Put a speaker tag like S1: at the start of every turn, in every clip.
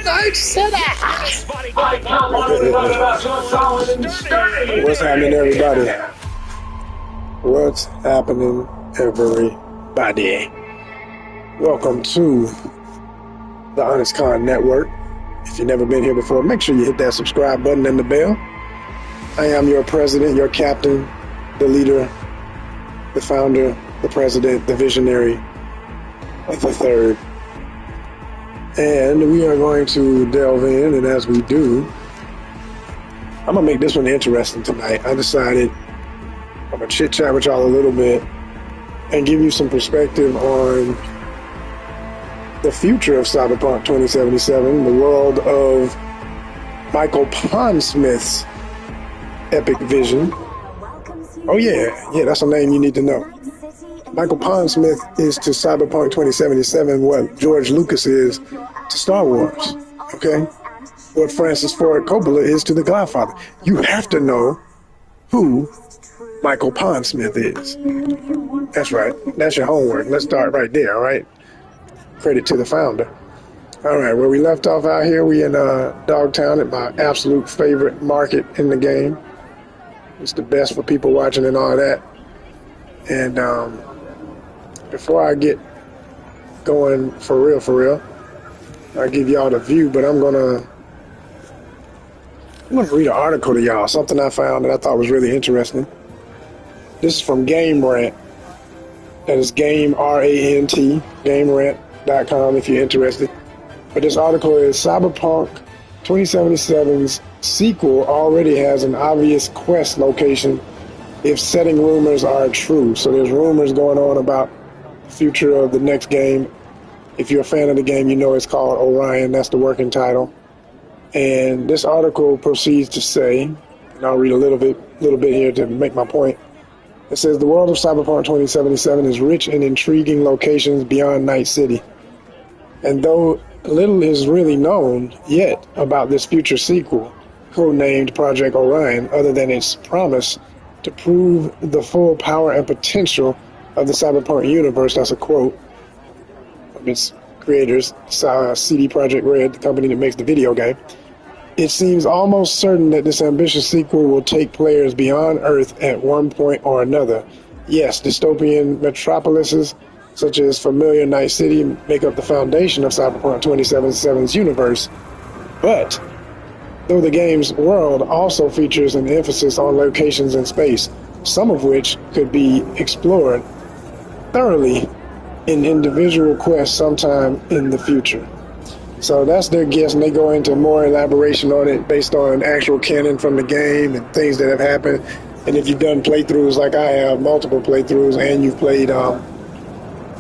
S1: Midnight City. What's happening, everybody? What's happening, everybody? Welcome to the Honest Con Network. If you've never been here before, make sure you hit that subscribe button and the bell. I am your president, your captain, the leader, the founder, the president, the visionary of the third. And we are going to delve in, and as we do, I'm going to make this one interesting tonight. I decided I'm going to chit-chat with y'all a little bit and give you some perspective on the future of Cyberpunk 2077, the world of Michael Pondsmith's epic vision. Oh yeah, that's a name you need to know. Michael Pondsmith is to Cyberpunk 2077 what George Lucas is to Star Wars, okay? What Francis Ford Coppola is to The Godfather. You have to know who Michael Pondsmith is. That's right. That's your homework. Let's start right there, all right? Credit to the founder. All right, where we left off out here, we in Dogtown at my absolute favorite market in the game. It's the best for people watching and all that. And before I get going for real, I'll give y'all the view, but I'm gonna read an article to y'all, something I found that I thought was really interesting. This is from Game Rant. That is Game, R-A-N-T, GameRant.com if you're interested. But this article is Cyberpunk 2077's sequel already has an obvious quest location if setting rumors are true. So there's rumors going on about the future of the next game. If you're a fan of the game, you know it's called Orion. That's the working title. And this article proceeds to say, and I'll read a little bit here to make my point. It says, the world of Cyberpunk 2077 is rich in intriguing locations beyond Night City. And though little is really known yet about this future sequel, codenamed Project Orion, other than its promise to prove the full power and potential of the Cyberpunk universe, that's a quote from its creators, CD Projekt Red, the company that makes the video game. It seems almost certain that this ambitious sequel will take players beyond Earth at one point or another. Yes, dystopian metropolises such as familiar Night City make up the foundation of Cyberpunk 2077's universe. But though the game's world also features an emphasis on locations in space, some of which could be explored thoroughly in individual quests sometime in the future. So that's their guess, and they go into more elaboration on it based on actual canon from the game and things that have happened. And if you've done playthroughs like I have, multiple playthroughs, and you've played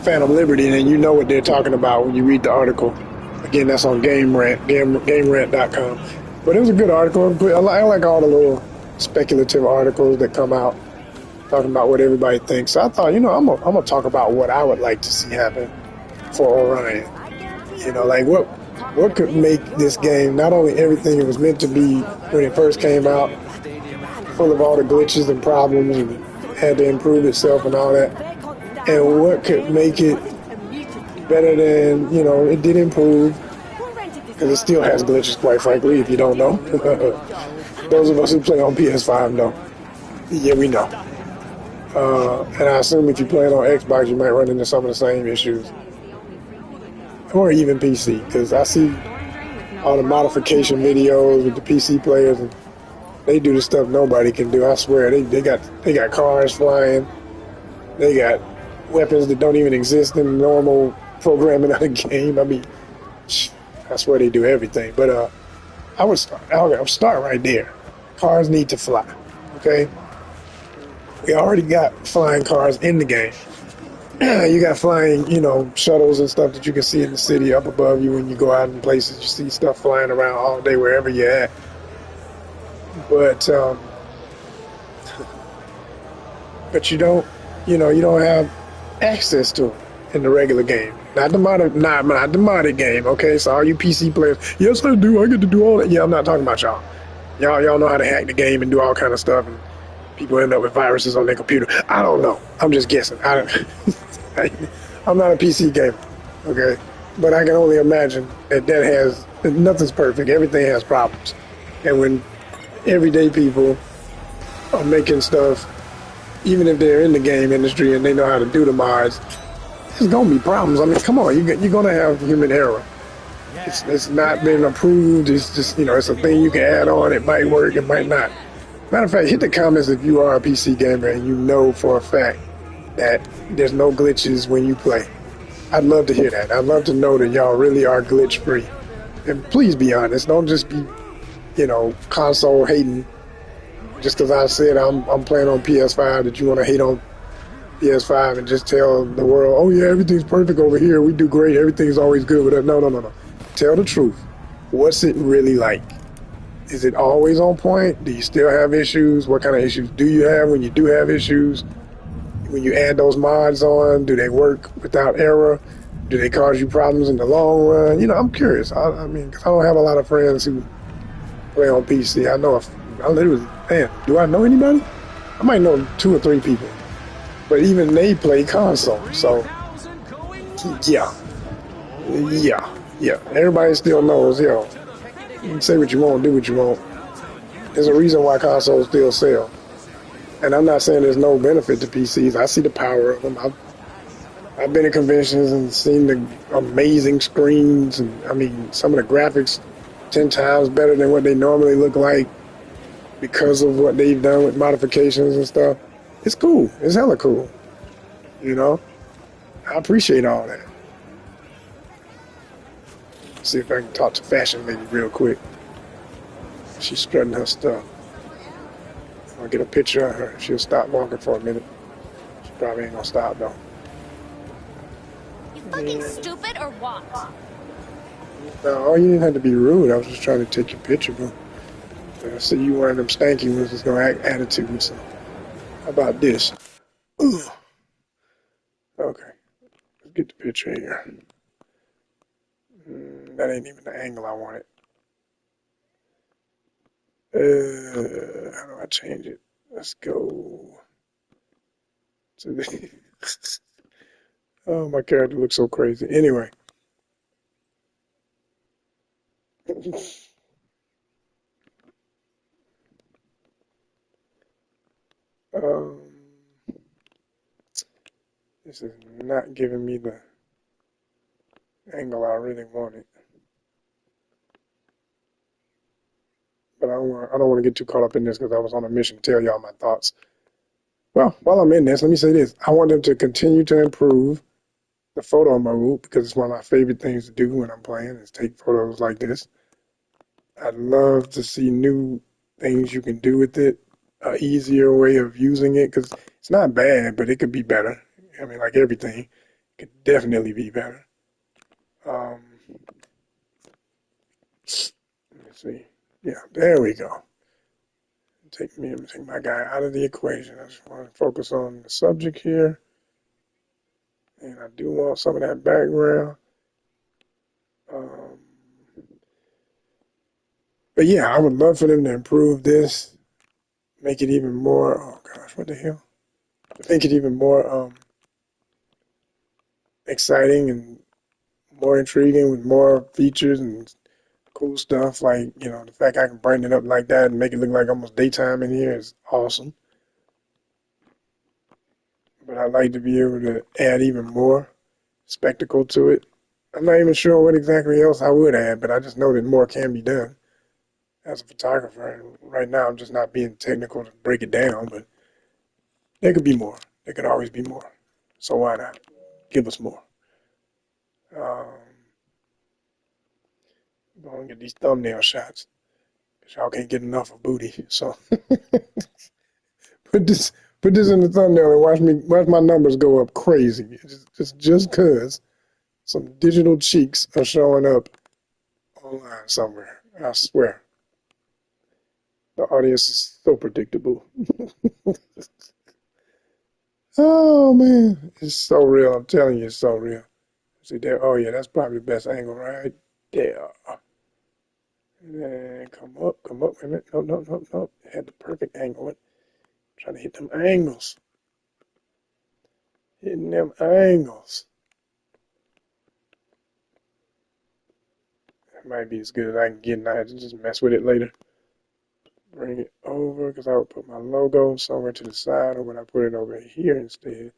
S1: Phantom Liberty, then you know what they're talking about when you read the article. Again, that's on GameRant.com. But it was a good article. I like all the little speculative articles that come out talking about what everybody thinks. So I thought, I'm gonna talk about what I would like to see happen for Orion. Like what could make this game not only everything it was meant to be when it first came out, full of all the glitches and problems and had to improve itself and all that, and what could make it better than, it did improve, because it still has glitches, quite frankly, if you don't know. Those of us who play on PS5 know. Yeah, we know. And I assume if you play it on Xbox, you might run into some of the same issues. Or even PC, because I see all the modification videos with the PC players, and they do the stuff nobody can do. I swear, they got cars flying, they got weapons that don't even exist in the normal programming of the game. I mean, I swear they do everything. But I'll start right there. Cars need to fly. Okay, we already got flying cars in the game. You got flying, shuttles and stuff that you can see in the city up above you when you go out in places. You see stuff flying around all day wherever you're at. But you don't have access to it in the regular game. Not the modded game. Okay, so all you PC players, yes I do. I get to do all that. Yeah, I'm not talking about y'all. Y'all know how to hack the game and do all kind of stuff, and people end up with viruses on their computer. I don't know. I'm just guessing. I'm not a PC gamer, okay? But I can only imagine that has Nothing's perfect. Everything has problems. And when everyday people are making stuff, even if they're in the game industry and they know how to do the mods, there's gonna be problems. I mean, come on, you're gonna have human error. It's not been approved. It's just, it's a thing you can add on. It might work, it might not. Matter of fact, hit the comments if you are a PC gamer and you know for a fact that there's no glitches when you play. I'd love to hear that. I'd love to know that y'all really are glitch free. And please be honest. Don't just be, console hating just because I said I'm playing on PS5 that you want to hate on PS5 and just tell the world, oh yeah, everything's perfect over here. We do great. Everything's always good with us. No, no, no, no. Tell the truth. What's it really like? Is it always on point? Do you still have issues? What kind of issues do you have when you do have issues? When you add those mods on, do they work without error? Do they cause you problems in the long run? I'm curious. I mean, 'cause I don't have a lot of friends who play on PC. I literally, man, do I know anybody? I might know 2 or 3 people. But even they play console. So, yeah. Yeah. Yeah. Everybody still knows, you can say what you want, do what you want. There's a reason why consoles still sell. And I'm not saying there's no benefit to PCs. I see the power of them. I've been at conventions and seen the amazing screens. And I mean, some of the graphics 10 times better than what they normally look like because of what they've done with modifications and stuff. It's cool. It's hella cool. I appreciate all that. See if I can talk to Fashion Lady real quick. She's strutting her stuff. I'll get a picture of her. She'll stop walking for a minute. She probably ain't gonna stop though.
S2: You fucking stupid or what?
S1: No, you didn't have to be rude. I was just trying to take your picture, bro. I see you one of them stanky ones that's gonna act attitude. So how about this? Ugh. Okay, let's get the picture here. That ain't even the angle I wanted. How do I change it? Let's go to the. Oh, my character looks so crazy. Anyway. um, this is not giving me the angle I really wanted. But I don't want to get too caught up in this because I was on a mission to tell y'all my thoughts. Well, while I'm in this, let me say this. I want them to continue to improve the photo mode because it's one of my favorite things to do when I'm playing is take photos like this. I'd love to see new things you can do with it, an easier way of using it because it's not bad, but it could be better. I mean, like everything, it could definitely be better. Let me see. Yeah, there we go. Take my guy out of the equation. I just want to focus on the subject here. And I do want some of that background. Um, but yeah, I would love for them to improve this, make it even more, oh gosh, what the hell? Make it even more exciting and more intriguing with more features and cool stuff. Like, the fact I can brighten it up like that and make it look like almost daytime in here is awesome. But I'd like to be able to add even more spectacle to it. I'm not even sure what exactly else I would add, but I just know that more can be done as a photographer. And right now, I'm just not being technical to break it down, but there could be more. There could always be more. So why not? Give us more. Um, Go and get these thumbnail shots. Y'all can't get enough of booty. So put this put this in the thumbnail and watch my numbers go up crazy. Just cause some digital cheeks are showing up online somewhere. I swear. The audience is so predictable. Oh man. It's so real. I'm telling you, it's so real. See there, oh yeah, that's probably the best angle right there. And then come up. Wait a minute. No. It had the perfect angle. Trying to hit them angles. Hitting them angles. It might be as good as I can get, and I have to just mess with it later. Bring it over, because I would put my logo somewhere to the side, or would I put it over here instead?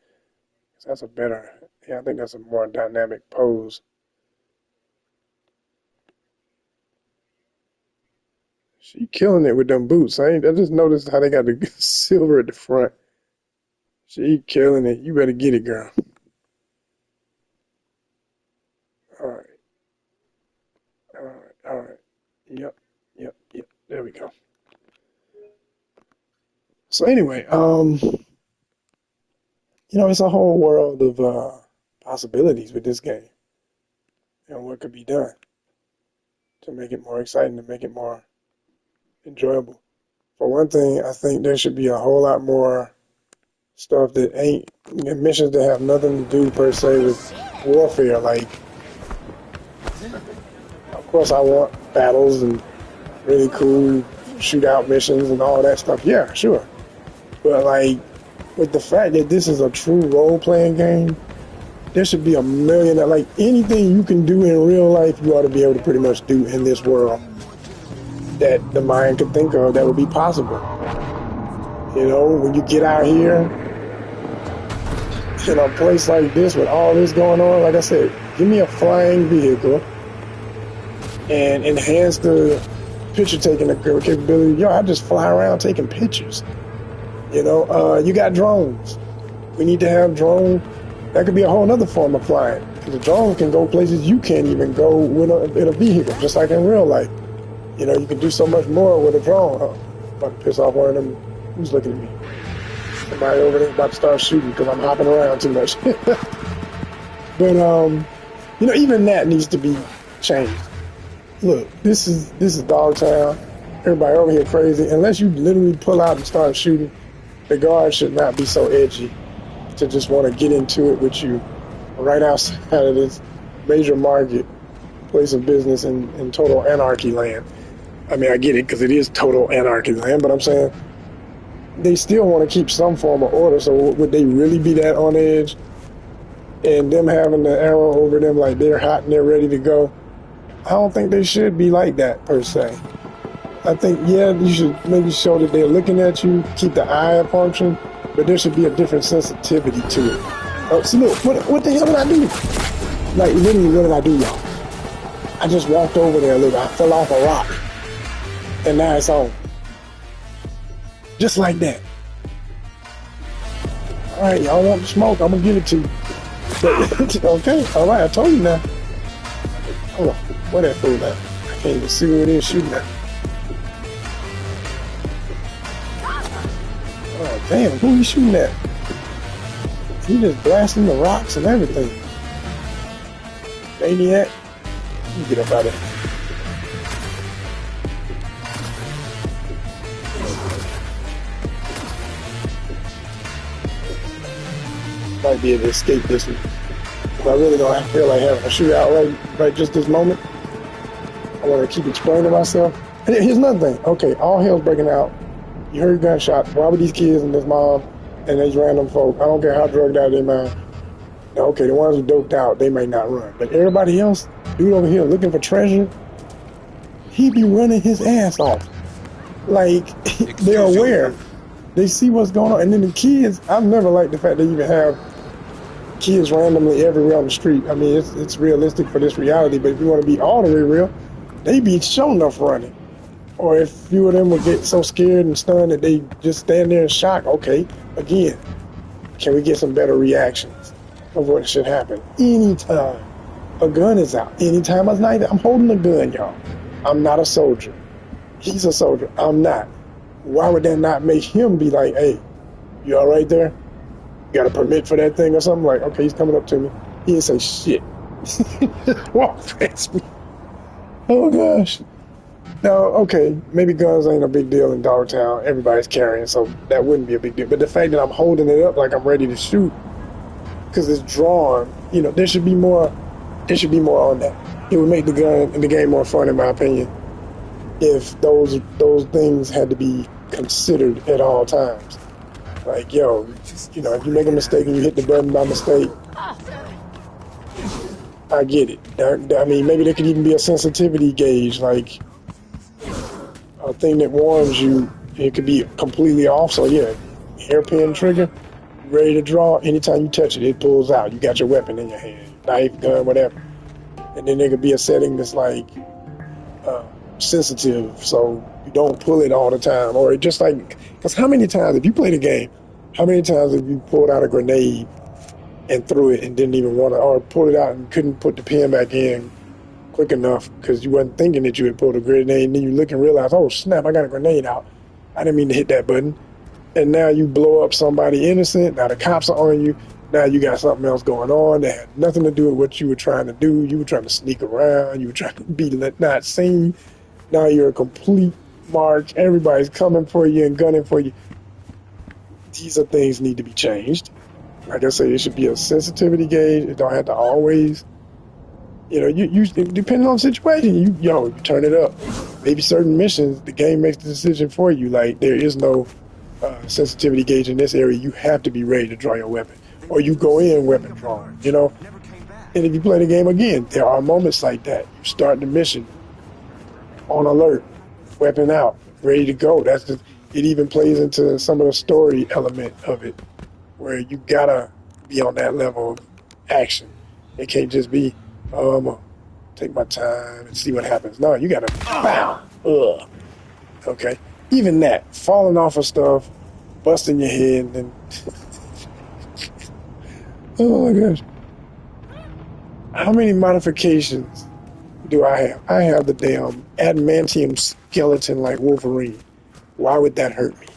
S1: Because that's a better, yeah, I think that's a more dynamic pose. She killing it with them boots. I just noticed how they got the silver at the front. She killing it. You better get it, girl. All right. All right. All right. Yep. Yep. Yep. There we go. So anyway, it's a whole world of possibilities with this game and what could be done to make it more exciting, to make it more enjoyable. For one thing, I think there should be a whole lot more stuff that ain't missions that have nothing to do per se with warfare. Like, of course, I want battles and really cool shootout missions and all that stuff. Yeah, sure. But like, with the fact that this is a true role-playing game, there should be a million, like anything you can do in real life, you ought to be able to pretty much do in this world that the mind could think of that would be possible. When you get out here in a place like this with all this going on, like I said, give me a flying vehicle and enhance the picture taking capability. I just fly around taking pictures. You got drones. We need to have drones. That could be a whole other form of flying. Because a drone can go places you can't even go with in a vehicle, just like in real life. You can do so much more with a drone. I'm about to piss off one of them. Who's looking at me? Somebody over there about to start shooting because I'm hopping around too much. But, even that needs to be changed. Look, this is Dogtown. Everybody over here crazy. Unless you literally pull out and start shooting, the guard should not be so edgy to just want to get into it with you right outside of this major market, place of business in total anarchy land. I mean, I get it because it is total anarchy land, but I'm saying they still want to keep some form of order. So would they really be that on edge? And them having the arrow over them like they're hot and they're ready to go? I don't think they should be like that per se. I think, you should maybe show that they're looking at you, keep the eye function, but there should be a different sensitivity to it. Oh, see, look, what the hell did I do? Like, literally, what did I do, y'all? I just walked over there, look, I fell off a rock, and now it's on. Just like that. All right, y'all want the smoke, I'm going to give it to you. But, okay, all right, I told you now. Hold on, where that fool at? I can't even see where it is shooting at. Oh, damn, who he shooting at? He just blasting the rocks and everything. Maniac. You get up out of here. Might be able to escape this one. But I really don't feel like having a shootout right just this moment. I want to keep explaining myself. And here's another thing. Okay, all hell's breaking out. You heard gunshots. Why would these kids and this mom and these random folk, I don't care how drugged out they mind. Now, okay, the ones who doped out, they may not run. But everybody else, dude over here looking for treasure, he be running his ass off. Like, they're aware. They see what's going on. And then the kids, I've never liked the fact they even have kids randomly everywhere on the street. I mean, it's realistic for this reality, but if you want to be all the way real, they be sure enough running. Or if a few of them would get so scared and stunned that they just stand there in shock, okay, again, can we get some better reactions of what should happen? Anytime a gun is out, anytime I'm holding a gun, y'all. I'm not a soldier. He's a soldier. I'm not. Why would that not make him be like, hey, you all right there? You got a permit for that thing or something? Like, okay, he's coming up to me. He didn't say shit. Walk past me. Oh, gosh. Now, okay, maybe guns ain't a big deal in Dogtown. Everybody's carrying, so that wouldn't be a big deal. But the fact that I'm holding it up like I'm ready to shoot because it's drawn, there should be more on that. It would make the gun and the game more fun, in my opinion, if those things had to be considered at all times. Like, if you make a mistake and you hit the button by mistake, I get it. I mean, maybe there could even be a sensitivity gauge, like a thing that warns you. It could be completely off. So yeah, hairpin trigger, ready to draw. Anytime you touch it, it pulls out. You got your weapon in your hand, knife, gun, whatever. And then there could be a setting that's like sensitive, so you don't pull it all the time. Or just like, because how many times, if you play the game, how many times have you pulled out a grenade and threw it and didn't even want to, or pulled it out and couldn't put the pin back in quick enough because you wasn't thinking that you had pulled a grenade, and then you look and realize, oh snap, I got a grenade out. I didn't mean to hit that button. And now you blow up somebody innocent. Now the cops are on you. Now you got something else going on that had nothing to do with what you were trying to do. You were trying to sneak around. You were trying to be not seen. Now you're a complete march. Everybody's coming for you and gunning for you. These are things that need to be changed. Like I say, it should be a sensitivity gauge. It don't have to always, you depending on the situation, you turn it up. Maybe certain missions, the game makes the decision for you. Like there is no sensitivity gauge in this area. You have to be ready to draw your weapon, or you go in weapon drawing. And if you play the game again, there are moments like that. You start the mission on alert, weapon out, ready to go. It even plays into some of the story element of it, where you gotta be on that level of action. It can't just be, I'm gonna take my time and see what happens. No, you gotta, bow. Ugh. Okay. Even that, falling off of stuff, busting your head, and oh my gosh. How many modifications do I have? I have the damn adamantium skeleton like Wolverine. Why would that hurt me?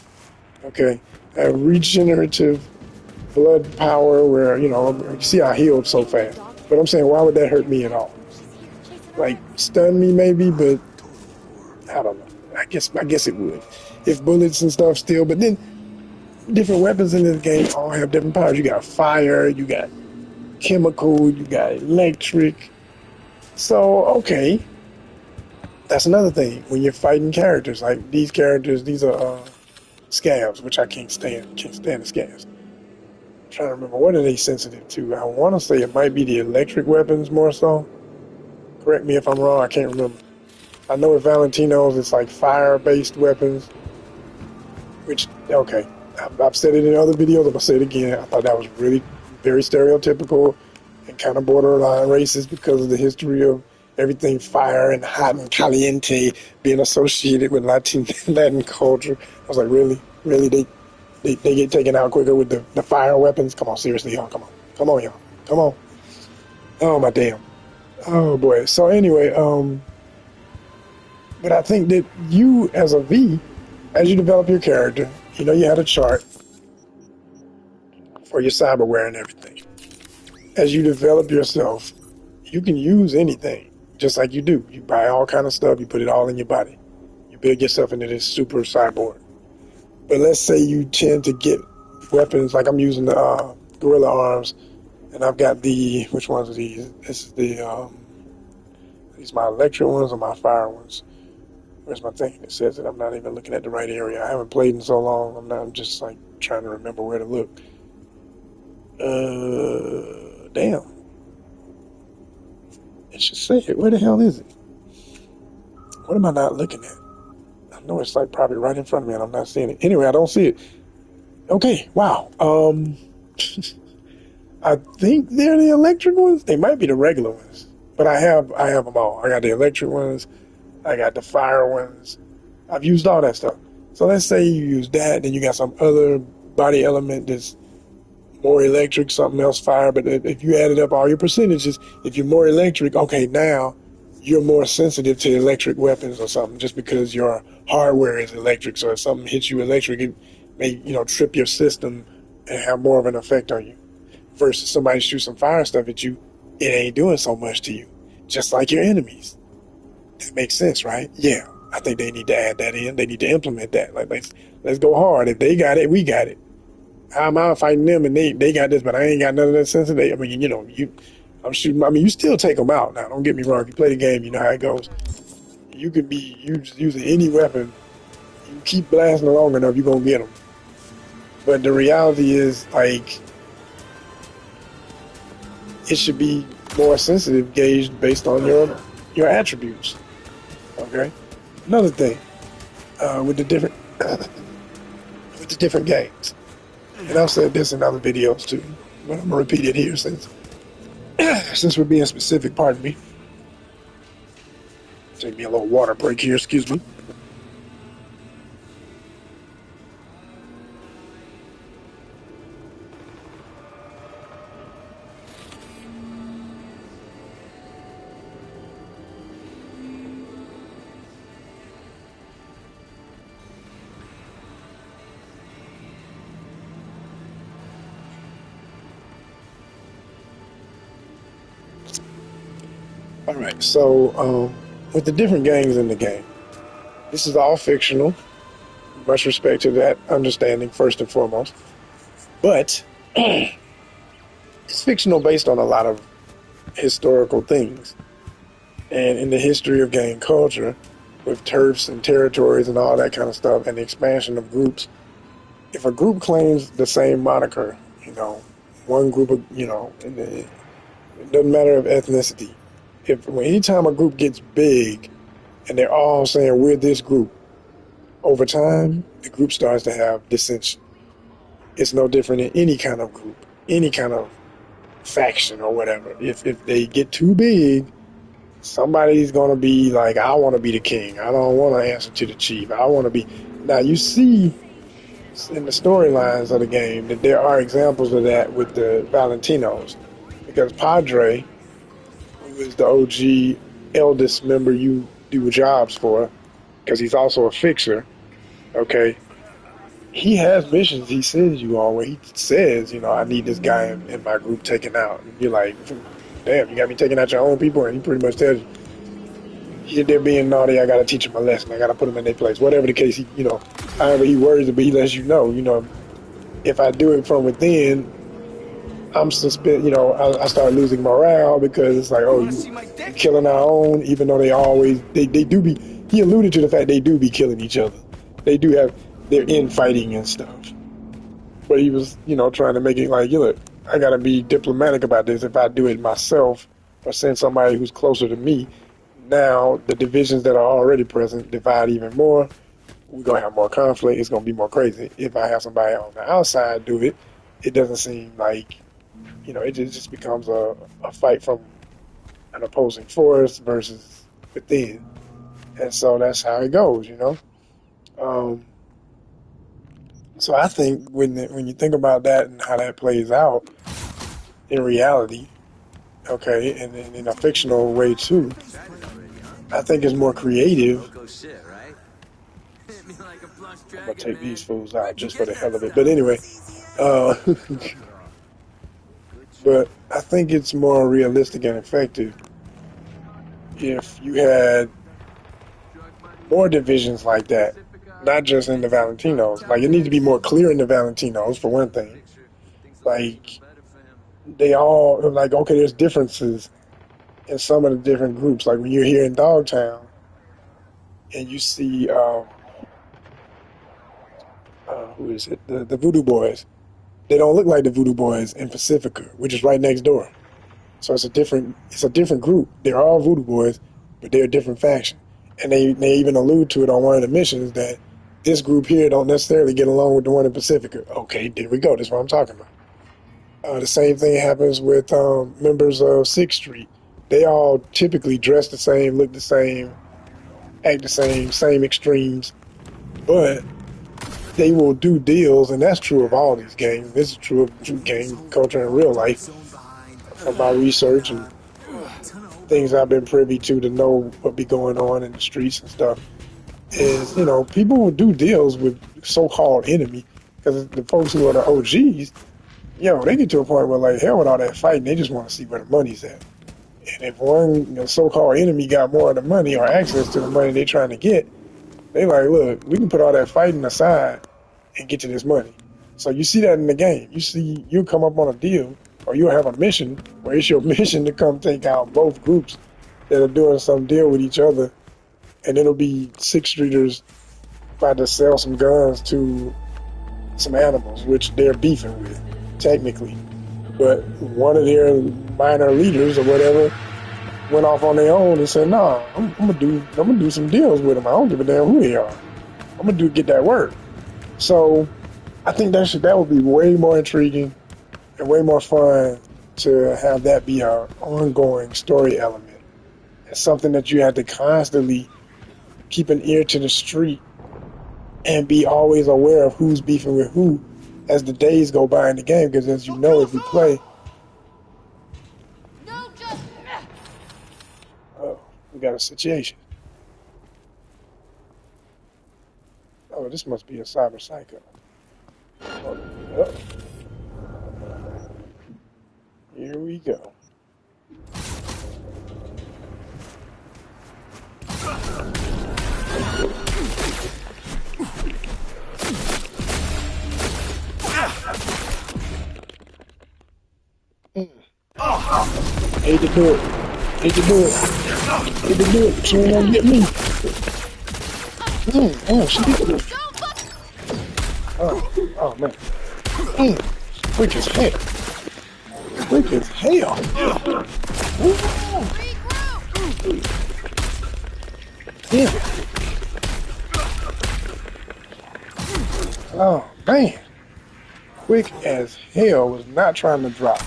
S1: Okay. I have regenerative blood power where, you see I healed so fast. But I'm saying, why would that hurt me at all? Like, stun me maybe, but I don't know. I guess it would. If bullets and stuff still, but then different weapons in this game all have different powers. You got fire, you got chemical, you got electric. So, okay. That's another thing. When you're fighting characters, like these characters, these are scavs, which I can't stand. Can't stand the scavs. I'm trying to remember, what are they sensitive to? I want to say it might be the electric weapons more so. Correct me if I'm wrong, I can't remember. I know with Valentino's, it's like fire-based weapons, which, okay, I've said it in other videos, I'm going to say it again. I thought that was really very stereotypical and kind of borderline racist because of the history of everything fire and hot and caliente being associated with Latin culture. I was like, really? Really? They get taken out quicker with the fire weapons? Come on, seriously, y'all, come on. Come on, y'all. Come on. Oh, my damn. Oh, boy. So, anyway, but I think that you, as a V, as you develop your character, you had a chart for your cyberware and everything. As you develop yourself, you can use anything, just like you do. You buy all kind of stuff, you put it all in your body. You build yourself into this super cyborg. But let's say you tend to get weapons, like I'm using the gorilla arms, and I've got which ones are these? This is these my electric ones or my fire ones? Where's my thing? It says that I'm not even looking at the right area. I haven't played in so long. I'm just like trying to remember where to look. Damn. It should say it. Where the hell is it? What am I not looking at? I know it's like probably right in front of me and I'm not seeing it. Anyway, I don't see it. Okay, wow. I think they're the electric ones. They might be the regular ones. But I have them all. I got the electric ones. I got the fire ones. I've used all that stuff. So let's say you use that, then you got some other body element that's more electric, something else fire. But if you added up all your percentages, if you're more electric, okay, now you're more sensitive to electric weapons or something just because your hardware is electric. So if something hits you electric, it may, trip your system and have more of an effect on you. Versus somebody shoot some fire stuff at you, it ain't doing so much to you. Just like your enemies. That makes sense, right? Yeah. I think they need to add that in. They need to implement that. Like, let's go hard. If they got it, we got it. How am I fighting them and they got this, but I ain't got none of that sense of it? I mean, I'm shooting. I mean, you still take them out. Now, don't get me wrong. If you play the game, you know how it goes. You could be using any weapon. You keep blasting long enough, you're going to get them. But the reality is, like, it should be more sensitive gauged based on your attributes. Okay. Another thing with the different with the different games, and I've said this in other videos too, but I'm gonna repeat it here since we're being specific. Pardon me. Take me a little water break here. Excuse me. All right, so with the different gangs in the game, this is all fictional. Much respect to that understanding, first and foremost. But it's fictional based on a lot of historical things. And in the history of gang culture, with turfs and territories and all that kind of stuff, and the expansion of groups, if a group claims the same moniker, one group of, it doesn't matter of ethnicity. Anytime a group gets big and they're all saying we're this group, over time the group starts to have dissension. It's no different in any kind of group, any kind of faction or whatever. If they get too big, somebody's gonna be like, I want to be the king. I don't want to answer to the chief. I want to be. Now you see in the storylines of the game that there are examples of that with the Valentinos, because Padre, who is the OG eldest member you do jobs for, because he's also a fixer, okay, he has missions he sends you on where he says, I need this guy in my group taken out. And you're like, damn, you got me taking out your own people? And he pretty much tells you, they're being naughty, I got to teach them a lesson. I got to put them in their place. Whatever the case, however he words it, but he lets you know, if I do it from within, I'm I start losing morale because it's like, oh, you're killing our own, even though they do be, he alluded to the fact they do be killing each other. They do have, they're infighting and stuff. But he was, trying to make it like, look, I got to be diplomatic about this. If I do it myself or send somebody who's closer to me, now the divisions that are already present divide even more. We're going to have more conflict. It's going to be more crazy. If I have somebody on the outside do it, it doesn't seem like, it just becomes a fight from an opposing force versus within. And so that's how it goes, So I think when you think about that and how that plays out in reality, okay, and in a fictional way too, I think it's more creative. I'm gonna take these fools out just for the hell of it. But anyway, but I think it's more realistic and effective if you had more divisions like that, not just in the Valentinos. Like, it needs to be more clear in the Valentinos, for one thing. Like, they all, like, okay, there's differences in some of the different groups. Like, when you're here in Dogtown and you see, who is it? The Voodoo Boys. They don't look like the Voodoo Boys in Pacifica, which is right next door. So it's a different group. They're all Voodoo Boys, but they're a different faction. And they even allude to it on one of the missions that this group here don't necessarily get along with the one in Pacifica. Okay, there we go. That's what I'm talking about. The same thing happens with members of 6th Street. They all typically dress the same, look the same, act the same extremes, but they will do deals, and that's true of all these gangs. This is true of gang culture in real life. From my research and things I've been privy to know what be going on in the streets and stuff, is, people will do deals with so-called enemy, because the folks who are the OGs, they get to a point where, like, hell with all that fighting, they just want to see where the money's at. And if one so-called enemy got more of the money or access to the money they're trying to get, they like, look, we can put all that fighting aside and get to this money. So you see that in the game. You'll come up on a deal, or you'll have a mission where it's your mission to come take out both groups that are doing some deal with each other, and it'll be 6th Streeters about to sell some guns to some animals, which they're beefing with, technically. But one of their minor leaders or whatever went off on their own and said, "Nah, I'm gonna do some deals with them. I don't give a damn who they are. I'm gonna get that work." So I think that would be way more intriguing and way more fun to have that be an ongoing story element. It's something that you have to constantly keep an ear to the street and be always aware of who's beefing with who as the days go by in the game. Because as you know, if you play, oh, we got a situation. Oh, this must be a cyber psycho. Oh. Here we go. Hate to do it. Hate to do it. Hate to do it. She ain't gonna get me. Damn, she did it. Oh man. Quick as hell. Quick as hell. Damn. Oh man. Quick as hell, was not trying to drop.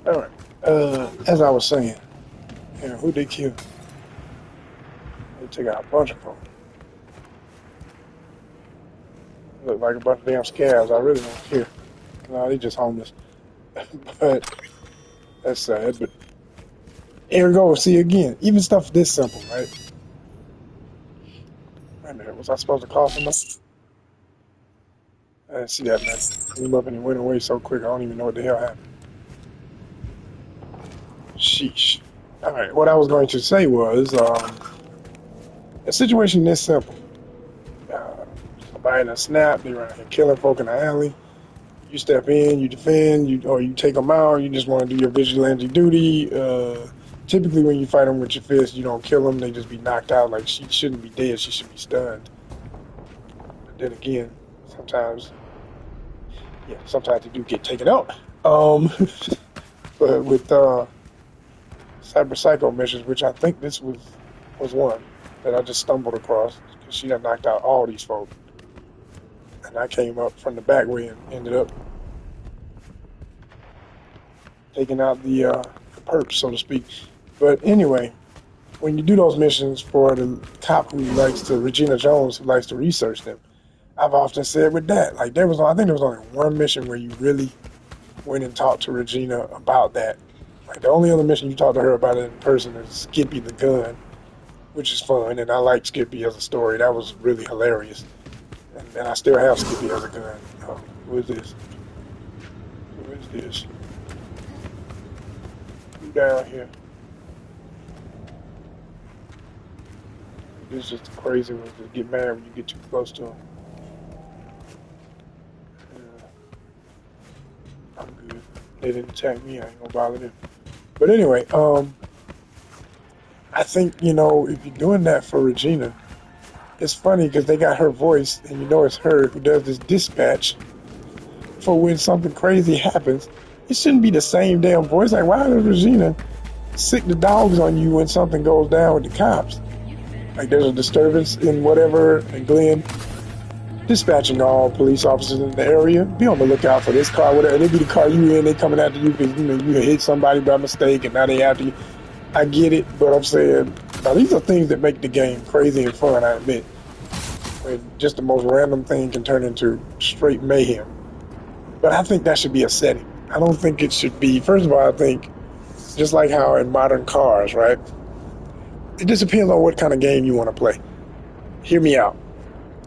S1: Alright. As I was saying, who they kill? They took out a bunch of them. Look like a bunch of damn scabs. I really don't care. No, they just homeless. But that's sad. But here we go. See again. Even stuff this simple, right? Wait a minute. Was I supposed to call somebody? I didn't see that, man. He came up and he went away so quick. I don't even know what the hell happened. Sheesh. All right. What I was going to say was, a situation this simple. Somebody in a snap, they around here killing folk in the alley. You step in, you defend, or you take them out. You just want to do your vigilante duty. Typically, when you fight them with your fist, you don't kill them. They just be knocked out. Like, she shouldn't be dead. She should be stunned. But then again, sometimes they do get taken out. But with Cyber Psycho missions, which I think this was one that I just stumbled across, because she done knocked out all these folk. And I came up from the back way and ended up taking out the perps, so to speak. But anyway, when you do those missions for the cop who likes to, Regina Jones, who likes to research them, I've often said with that, like I think there was only one mission where you really went and talked to Regina about that. Like the only other mission you talked to her about it in person is Skippy the gun, which is fun, and I like Skippy as a story. That was really hilarious. And I still have Skippy as a gun. Oh, who is this? Who is this? Who down here? This is just the crazy ones that get mad when you get too close to them. I'm good. They didn't attack me. I ain't gonna bother them. But anyway, I think, if you're doing that for Regina, it's funny because they got her voice, and it's her who does this dispatch for when something crazy happens. It shouldn't be the same damn voice. Like, why does Regina sick the dogs on you when something goes down with the cops? Like, there's a disturbance in whatever, and Glenn dispatching all police officers in the area. Be on the lookout for this car, whatever. They be the car you in, they coming after you because, you hit somebody by mistake, and now they after you. I get it, but I'm saying, now these are things that make the game crazy and fun, I admit. When just the most random thing can turn into straight mayhem. But I think that should be a setting. I don't think it should be, first of all, I think, just like how in modern cars, right? It just depends on what kind of game you want to play. Hear me out.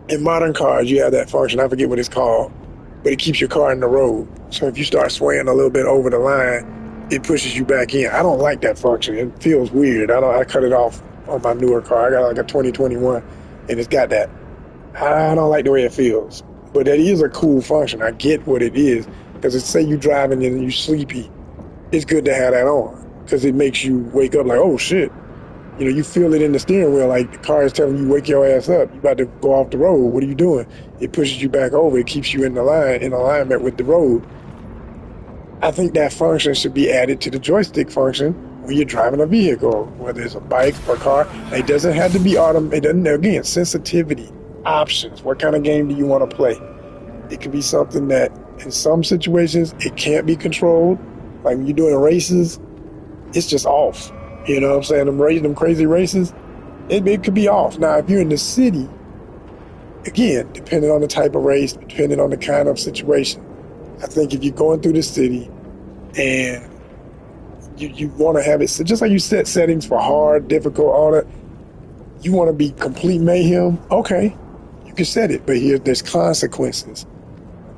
S1: In modern cars, you have that function, I forget what it's called, but it keeps your car in the road. So if you start swaying a little bit over the line, it pushes you back in. I don't like that function. It feels weird. I cut it off on my newer car. I got like a 2021, and it's got that. I don't like the way it feels. But that is a cool function. I get what it is. Because it's, say you driving and you sleepy, it's good to have that on. Because it makes you wake up like, oh shit. You know, you feel it in the steering wheel, like the car is telling you, wake your ass up. You about to go off the road. What are you doing? It pushes you back over. It keeps you in alignment with the road. I think that function should be added to the joystick function when you're driving a vehicle, whether it's a bike or car. It doesn't have to be automated. It doesn't, again, sensitivity, options. What kind of game do you want to play? It could be something that in some situations it can't be controlled. Like when you're doing races, it's just off. You know what I'm saying? Them crazy races, it could be off. Now, if you're in the city, again, depending on the type of race, depending on the kind of situation, I think if you're going through the city and you want to have it, so just like you set settings for hard, difficult, all that, you want to be complete mayhem, okay, you can set it, but there's consequences.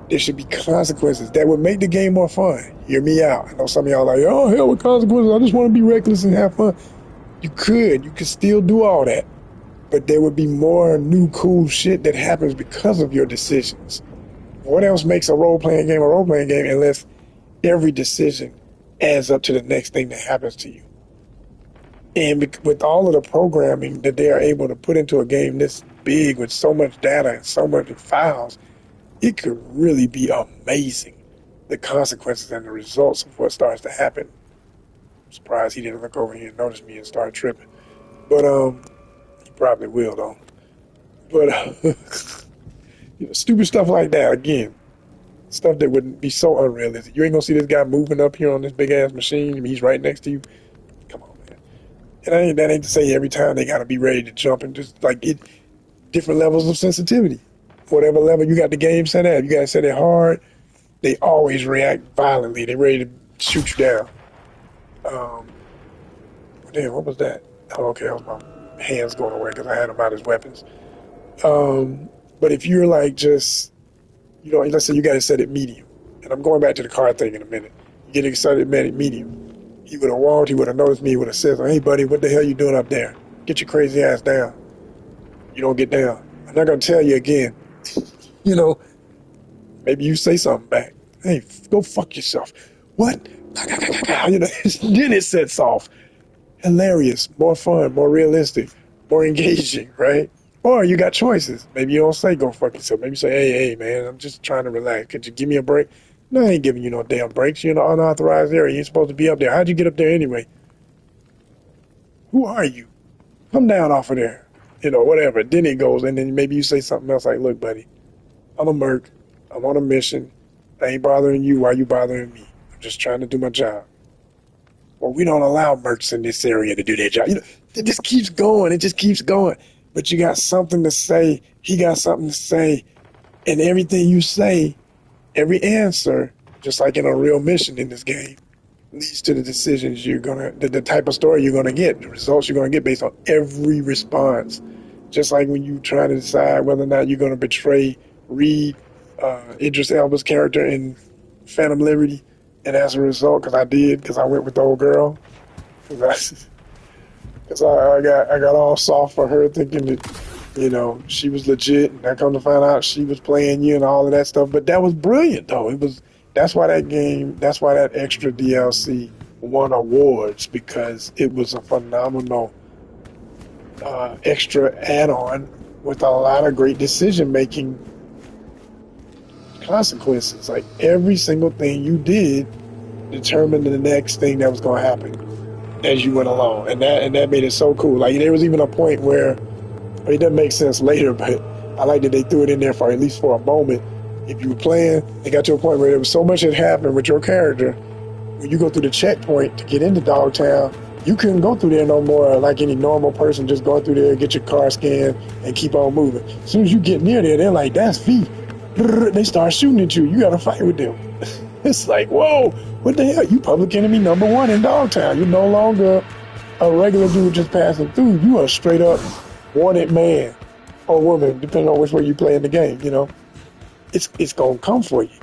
S1: There should be consequences that would make the game more fun. Hear me out. I know some of y'all are like, oh, hell with consequences. I just want to be reckless and have fun. You could still do all that. But there would be more new cool shit that happens because of your decisions. What else makes a role-playing game unless every decision adds up to the next thing that happens to you? And with all of the programming that they are able to put into a game this big with so much data and so much files, it could really be amazing, the consequences and the results of what starts to happen. I'm surprised he didn't look over here and notice me and start tripping. But he probably will though. But you know, stupid stuff like that, again, stuff that would be so unrealistic. You ain't gonna see this guy moving up here on this big ass machine. I mean, he's right next to you. Come on, man. And that ain't to say every time they gotta be ready to jump and just like it. Different levels of sensitivity. Whatever level you got the game set at, you gotta set it hard. They always react violently. They're ready to shoot you down. Damn, what was that? Oh, okay, that was my hands going away because I had them out as weapons. But if you're like just, you know, let's say you got to set it medium. And I'm going back to the car thing in a minute. You get excited, medium. He would have walked, he would have noticed me, he would have said, hey, buddy, what the hell you doing up there? Get your crazy ass down. You don't get down. I'm not going to tell you again. You know, maybe you say something back. Hey, go fuck yourself. What? You know, then it sets off. Hilarious, more fun, more realistic, more engaging, right? Or you got choices. Maybe you don't say go fuck yourself. Maybe you say, hey, man, I'm just trying to relax. Could you give me a break? No, I ain't giving you no damn breaks. You're in an unauthorized area. You ain't supposed to be up there. How'd you get up there anyway? Who are you? Come down off of there. You know, whatever. Then it goes, and then maybe you say something else like, look, buddy, I'm a merc. I'm on a mission. I ain't bothering you. Why you bothering me? I'm just trying to do my job. Well, we don't allow mercs in this area to do their job. You know, it just keeps going. It just keeps going. But you got something to say. He got something to say. And everything you say, every answer, just like in a real mission in this game, leads to the decisions the type of story you're going to get, the results you're going to get based on every response. Just like when you try to decide whether or not you're going to betray Reed, Idris Elba's character in Phantom Liberty. And as a result, because I went with the old girl, because I got all soft for her, thinking that, you know, she was legit, and I come to find out she was playing you and all of that stuff. But that was brilliant, though. That's why that extra DLC won awards, because it was a phenomenal extra add-on with a lot of great decision-making consequences. Like every single thing you did determined the next thing that was going to happen as you went along, and that made it so cool. Like there was even a point where it doesn't make sense later, but I like that they threw it in there for at least for a moment. If you were playing, it got to a point where there was so much that happened with your character. When you go through the checkpoint to get into Dogtown, you couldn't go through there no more like any normal person, just going through there, get your car scanned, and keep on moving. As soon as you get near there, they're like, that's V. They start shooting at you. You got to fight with them. It's like, whoa, what the hell? You public enemy number one in Dogtown. You're no longer a regular dude just passing through. You are a straight up wanted man or woman, depending on which way you play in the game, you know. It's going to come for you.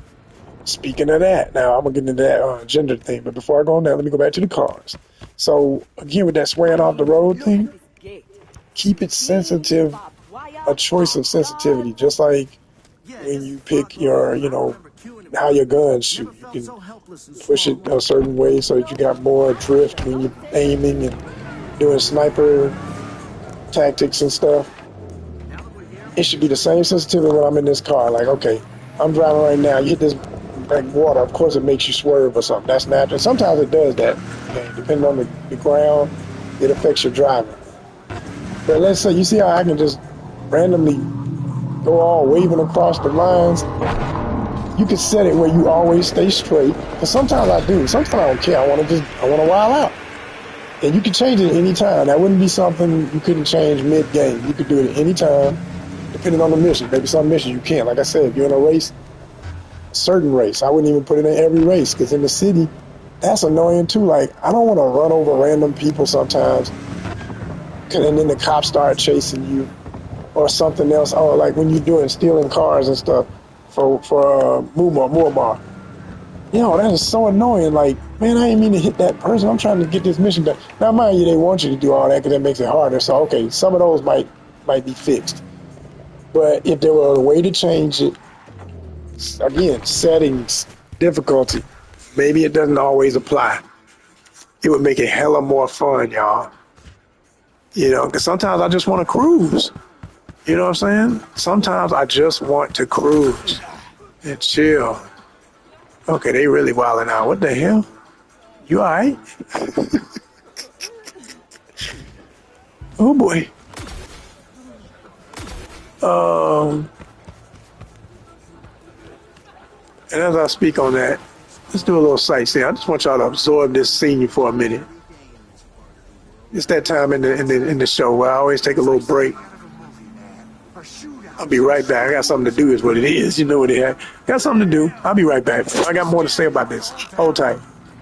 S1: Speaking of that, now I'm going to get into that gender thing, but before I go on that, let me go back to the cars. So, again, with that swearing off the road thing, keep it sensitive, a choice of sensitivity, just like when you pick your, you know, how your guns shoot. You can push it a certain way so that you got more drift when you're aiming, and doing sniper tactics and stuff, it should be the same sensitivity when I'm in this car. Like, okay, I'm driving right now. You hit this like water, of course it makes you swerve or something. That's natural. Sometimes it does that. Okay? Depending on the ground, it affects your driving. But let's say you see how I can just randomly go all waving across the lines. You can set it where you always stay straight. And sometimes I do. Sometimes I don't care. I want to wild out. And you can change it any time. That wouldn't be something you couldn't change mid-game. You could do it any time, depending on the mission. Maybe some missions you can't. Like I said, if you're in a race, certain race, I wouldn't even put it in every race, because in the city, that's annoying too. Like, I don't want to run over random people sometimes, and then the cops start chasing you, or something else. Or like when you're doing stealing cars and stuff for Muammar. You know, that is so annoying. Like, man, I didn't mean to hit that person. I'm trying to get this mission done. Now, mind you, they want you to do all that because that makes it harder. So, okay, some of those might be fixed. But if there were a way to change it, again, settings, difficulty, maybe it doesn't always apply. It would make it hella more fun, y'all. You know, because sometimes I just want to cruise. You know what I'm saying? Sometimes I just want to cruise and chill. Okay, they really wilding out. What the hell? You alright? Oh boy. And as I speak on that, let's do a little sightseeing. I just want y'all to absorb this scene for a minute. It's that time in the show where I always take a little break. I'll be right back. I got something to do is what it is. You know what it is. Got something to do. I'll be right back. I got more to say about this. Hold tight.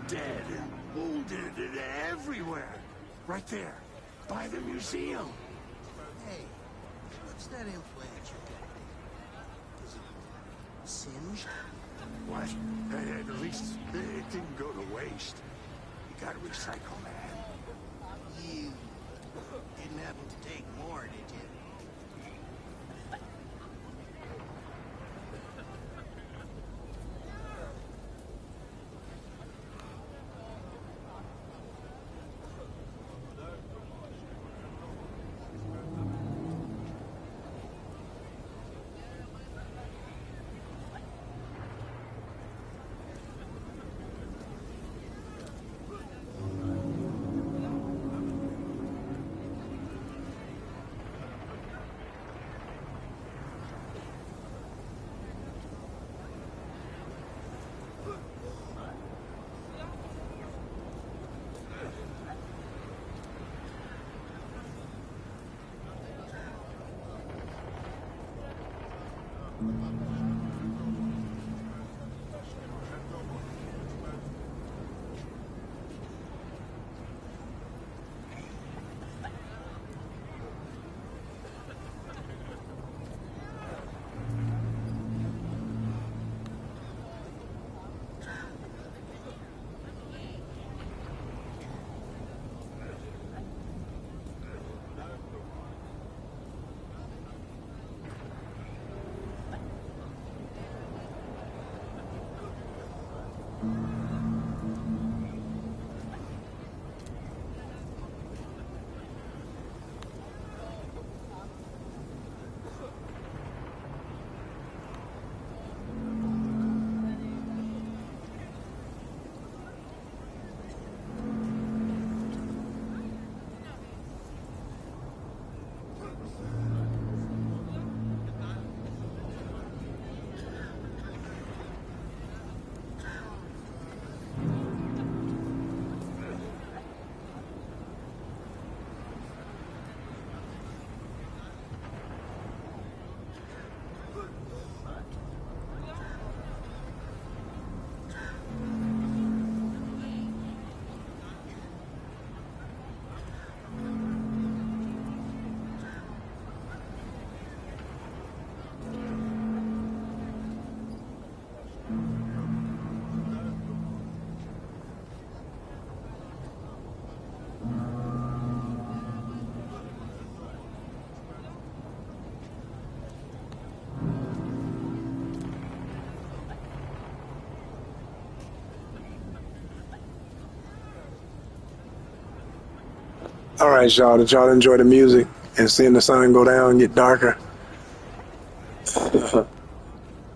S3: Dead and wounded everywhere. Right there, by the museum.
S4: Hey, what's that implant you're getting? Is it singed?
S3: What? At least it didn't go to waste. You gotta recycle, man.
S4: You didn't happen to take more, did you?
S1: All right, y'all. Did y'all enjoy the music and seeing the sun go down and get darker?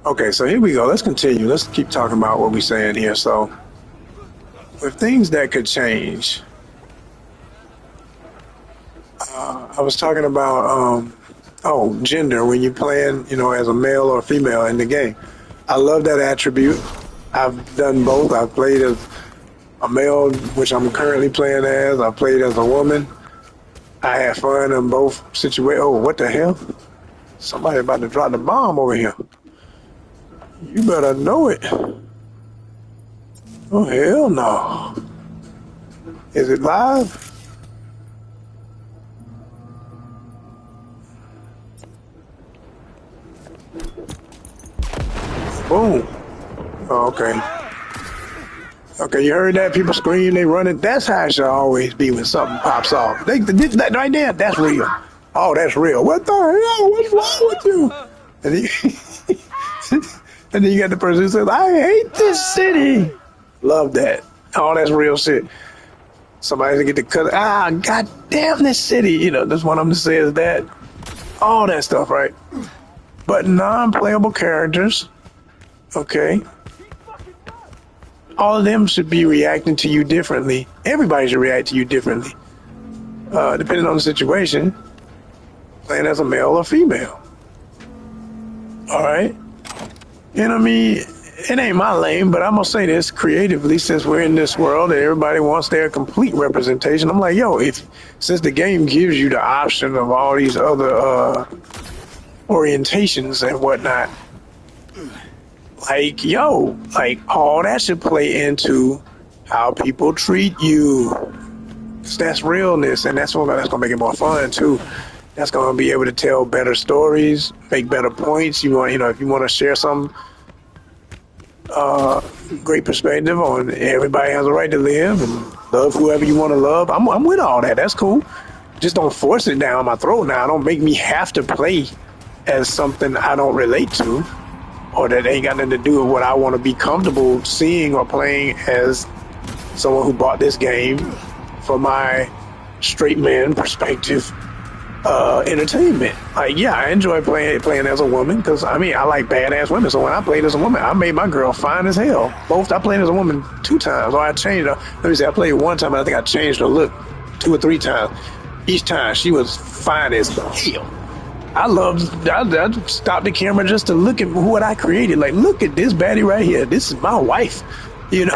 S1: Okay, so here we go. Let's continue. Let's keep talking about what we're saying here. So, with things that could change, I was talking about, gender when you're playing, as a male or female in the game. I love that attribute. I've done both. I've played as a male, which I'm currently playing as. I played as a woman. I had fun in both situations. Oh, what the hell? Somebody about to drop the bomb over here. You better know it. Oh, hell no. Is it live? Boom. Oh, okay. Okay, you heard that? People scream, they running. That's how it should always be when something pops off. That right there, that's real. Oh, that's real. What the hell? What's wrong with you? And then you got the person who says, I hate this city. Love that. Oh, that's real shit. Somebody's gonna get the cut. God damn this city. That's one of them that says that. All that stuff, right? But non-playable characters, okay? All of them should be reacting to you differently. Everybody should react to you differently. Depending on the situation, playing as a male or female. All right? And I mean, it ain't my lane, but I'm going to say this creatively, since we're in this world and everybody wants their complete representation. I'm like, since the game gives you the option of all these other orientations and whatnot, all that should play into how people treat you. 'Cause that's realness, and that's gonna make it more fun too. That's gonna be able to tell better stories, make better points. If you want to share some great perspective on everybody has a right to live and love whoever you want to love. I'm with all that. That's cool. Just don't force it down my throat now. Don't make me have to play as something I don't relate to, or that ain't got nothing to do with what I want to be comfortable seeing or playing as someone who bought this game for my straight man perspective entertainment. I enjoy playing as a woman because, I like badass women. So when I played as a woman, I made my girl fine as hell. I played as a woman 2 times, or I changed her. Let me say, I played 1 time, and I think I changed her look 2 or 3 times. Each time, she was fine as hell. I stopped the camera just to look at what I created. Like, look at this baddie right here. This is my wife. In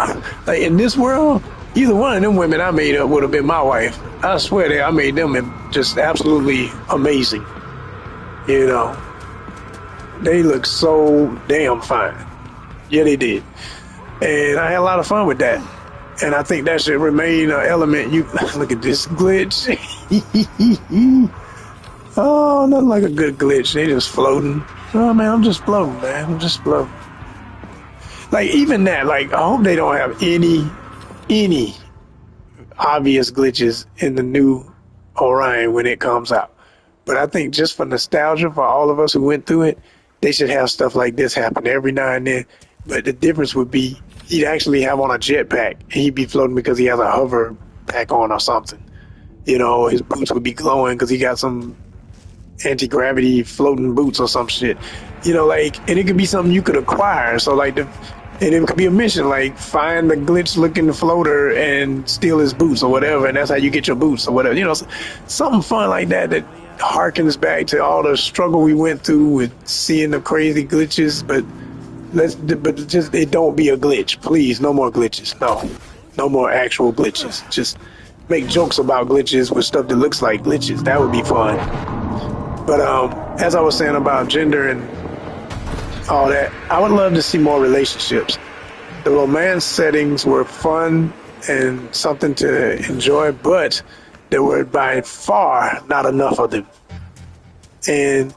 S1: this world, either one of them women I made up would have been my wife. I swear that I made them just absolutely amazing. They look so damn fine. Yeah, they did. And I had a lot of fun with that. And I think that should remain an element. You look at this glitch. Oh, nothing like a good glitch. They just floating. Oh, man, I'm just floating, man. I'm just floating. Even that, I hope they don't have any obvious glitches in the new Orion when it comes out. But I think just for nostalgia, for all of us who went through it, they should have stuff like this happen every now and then. But the difference would be he'd actually have on a jetpack, and he'd be floating because he has a hover pack on or something. His boots would be glowing because he got some anti-gravity floating boots or some shit. And it could be something you could acquire. So and it could be a mission, find the glitch-looking floater and steal his boots or whatever, and that's how you get your boots or whatever. Something fun like that harkens back to all the struggle we went through with seeing the crazy glitches. But just it don't be a glitch, please. No more glitches. No more actual glitches. Just make jokes about glitches with stuff that looks like glitches. That would be fun. But as I was saying about gender and all that, I would love to see more relationships. The romance settings were fun and something to enjoy, but there were by far not enough of them. And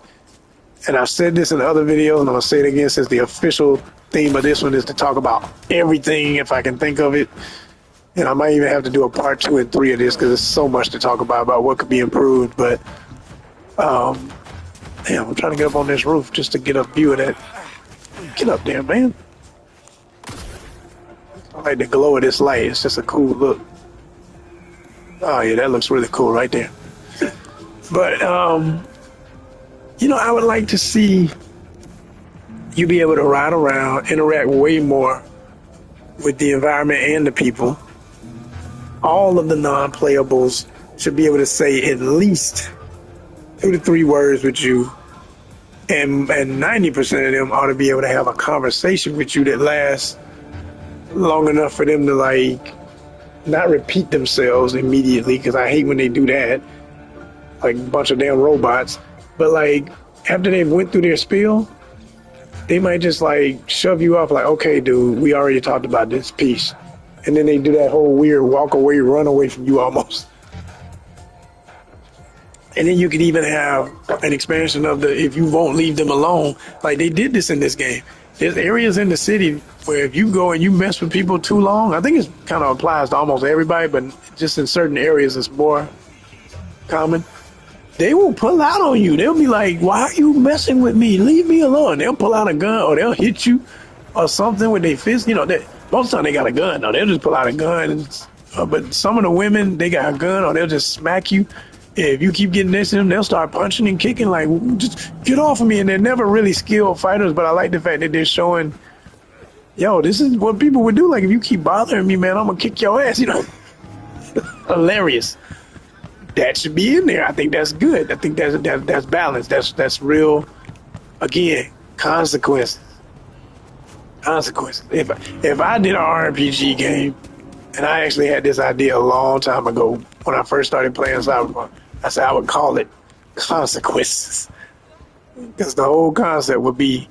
S1: I've said this in other videos, and I'm going to say it again since the official theme of this one is to talk about everything if I can think of it. And I might even have to do a part 2 and 3 of this because there's so much to talk about what could be improved. But damn, I'm trying to get up on this roof just to get a view of that. Get up there, man. I like the glow of this light. It's just a cool look. Oh yeah, that looks really cool right there. But I would like to see you be able to ride around, interact way more with the environment and the people. All of the non-playables should be able to say at least 2 to 3 words with you, and 90% of them ought to be able to have a conversation with you that lasts long enough for them to like not repeat themselves immediately, because I hate when they do that, like a bunch of damn robots. But like after they went through their spiel, they might just like shove you off like, okay, dude, we already talked about this piece. And then they do that whole weird walk away, run away from you almost. And then you could even have an expansion of the if you won't leave them alone. Like they did this in this game. There's areas in the city where if you go and you mess with people too long, I think it kind of applies to almost everybody, but just in certain areas it's more common. They will pull out on you. They'll be like, why are you messing with me? Leave me alone. They'll pull out a gun or they'll hit you or something with their fist. Most of the time they got a gun. No, they'll just pull out a gun. But some of the women, they got a gun or they'll just smack you. If you keep getting next to them, they'll start punching and kicking like, just get off of me. And they're never really skilled fighters, but I like the fact that they're showing, yo, this is what people would do. Like, if you keep bothering me, man, I'm going to kick your ass, Hilarious. That should be in there. I think that's good. I think that's balanced. That's real. Again, consequences. If I did an RPG game, and I actually had this idea a long time ago when I first started playing Cyberpunk, I said I would call it consequences, because the whole concept would be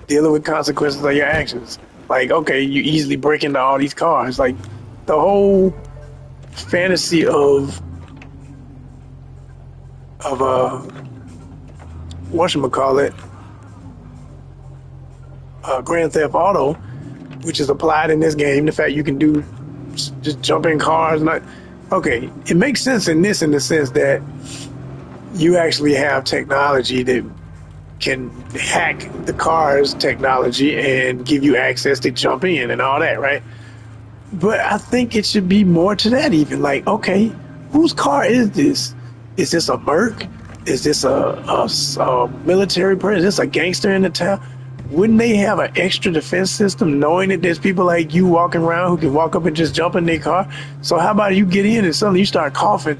S1: dealing with consequences of your actions. Like, okay, you easily break into all these cars. Like the whole fantasy of whatchamacallit, Grand Theft Auto, which is applied in this game. The fact you can do just jump in cars, okay, it makes sense in the sense that you actually have technology that can hack the car's technology and give you access to jump in and all that, right? But I think it should be more to that even. Like, okay, whose car is this? Is this a merc? Is this a military person? Is this a gangster in the town? Wouldn't they have an extra defense system knowing that there's people like you walking around who can walk up and just jump in their car? So how about you get in and suddenly you start coughing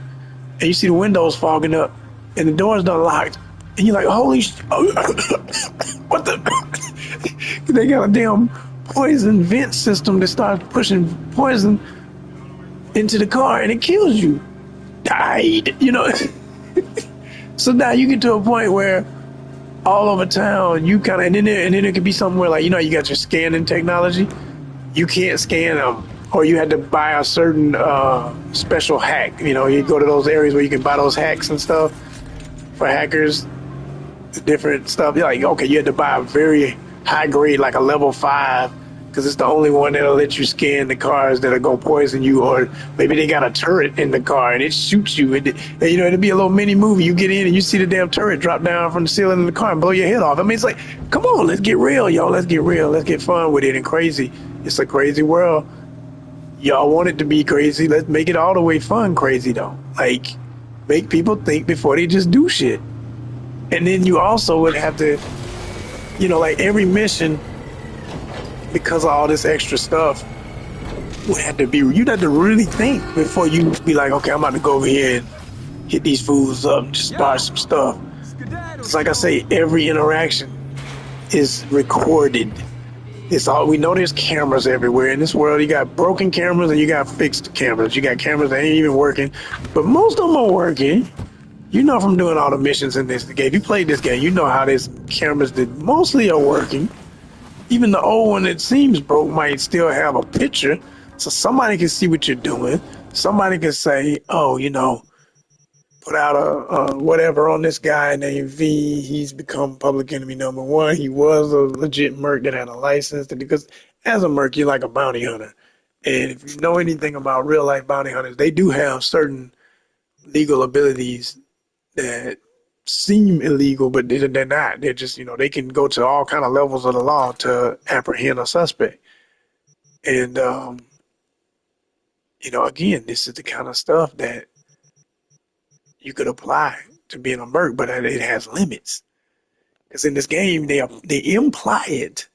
S1: and you see the windows fogging up and the door's done locked and you're like, holy what the? They got a damn poison vent system that starts pushing poison into the car and it kills you. Died, So now you get to a point where all over town, you kind of, and then it could be somewhere like, you got your scanning technology. You can't scan them, or you had to buy a certain special hack. You go to those areas where you can buy those hacks and stuff for hackers, different stuff. You're like, okay, you had to buy a very high grade, like a level 5, because it's the only one that'll let you scan the cars that are going to poison you, or maybe they got a turret in the car and it shoots you. It'd be a little mini movie. You get in and you see the damn turret drop down from the ceiling of the car and blow your head off. I mean, it's like, come on, let's get real, y'all. Let's get real. Let's get fun with it and crazy. It's a crazy world. Y'all want it to be crazy. Let's make it all the way fun crazy, though. Like, make people think before they just do shit. And then you also would have to, like every mission, because of all this extra stuff, would have to be, you'd have to really think before you be like, okay, I'm about to go over here and hit these fools up and just start some stuff. It's like I say, every interaction is recorded. It's all, we know there's cameras everywhere in this world. You got broken cameras and you got fixed cameras. You got cameras that ain't even working, but most of them are working. From doing all the missions in this game. If you played this game, you know how there's cameras that mostly are working. Even the old one that seems broke might still have a picture, so somebody can see what you're doing. Somebody can say, oh, put out a whatever on this guy named V. He's become public enemy #1. He was a legit merc that had a license. Because as a merc, you're like a bounty hunter. And if you know anything about real life bounty hunters, they do have certain legal abilities that seem illegal, but they're not. They're just, they can go to all kind of levels of the law to apprehend a suspect. And again, this is the kind of stuff that you could apply to being a merc, but it has limits. Because in this game, they imply it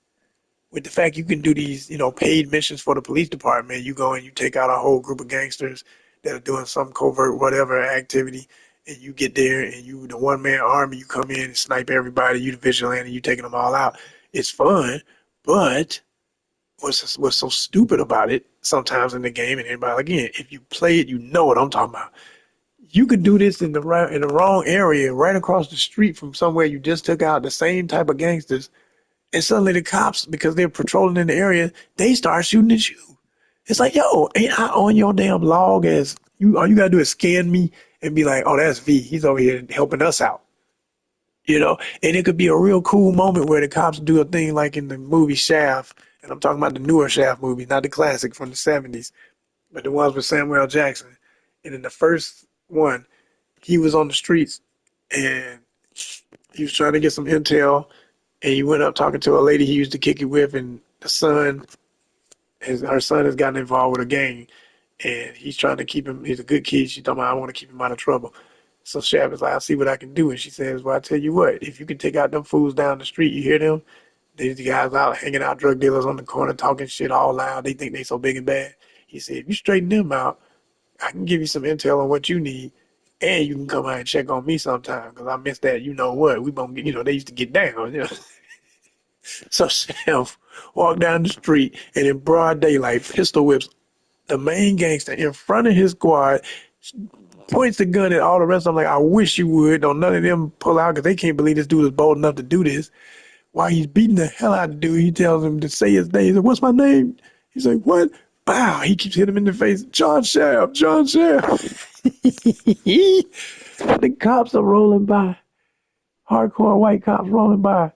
S1: with the fact you can do these, paid missions for the police department. You go and you take out a whole group of gangsters that are doing some covert whatever activity, and you get there and you the one man army. You come in and snipe everybody. You the vigilante. You taking them all out. It's fun, but what's so stupid about it sometimes in the game, and everybody again, if you play it, you know what I'm talking about. You could do this in the wrong area, right across the street from somewhere you just took out the same type of gangsters, and suddenly the cops, because they're patrolling in the area, they start shooting at you. It's like, yo, ain't I on your damn log as you? All you gotta do is scan me and be like, oh, that's V. He's over here helping us out. And it could be a real cool moment where the cops do a thing like in the movie Shaft, and I'm talking about the newer Shaft movie, not the classic from the '70s, but the ones with Samuel L. Jackson. And in the first one, he was on the streets and he was trying to get some intel, and he went up talking to a lady he used to kick it with, and her son has gotten involved with a gang, and he's trying to keep him. He's a good kid. She's talking about, I want to keep him out of trouble. So Shav is like, I'll see what I can do. And she says, well, I tell you what, if you can take out them fools down the street, you hear them? These guys out hanging out, drug dealers on the corner, talking shit all loud. They think they so big and bad. He said, if you straighten them out, I can give you some intel on what you need, and you can come out and check on me sometime, because I missed that. You know what? We gonna get, they used to get down. So Chef walked down the street and in broad daylight pistol whips the main gangster in front of his squad, points the gun at all the rest of them like, I wish you would. Don't none of them pull out because they can't believe this dude is bold enough to do this. While he's beating the hell out of the dude, he tells him to say his name. He said, what's my name? He's like, what? Bow. He keeps hitting him in the face. John Shaft, John Shaft. The cops are rolling by. Hardcore white cops rolling by.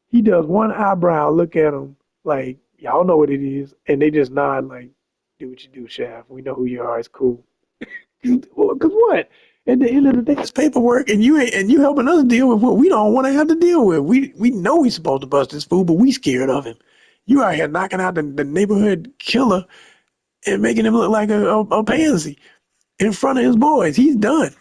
S1: He does one eyebrow, look at him like, y'all know what it is. And they just nod like, do what you do, Shaft. We know who you are. It's cool. Because what? At the end of the day, it's paperwork, and you helping us deal with what we don't want to have to deal with. We know we supposed to bust this fool, but we scared of him. You out here knocking out the neighborhood killer and making him look like a pansy in front of his boys. He's done.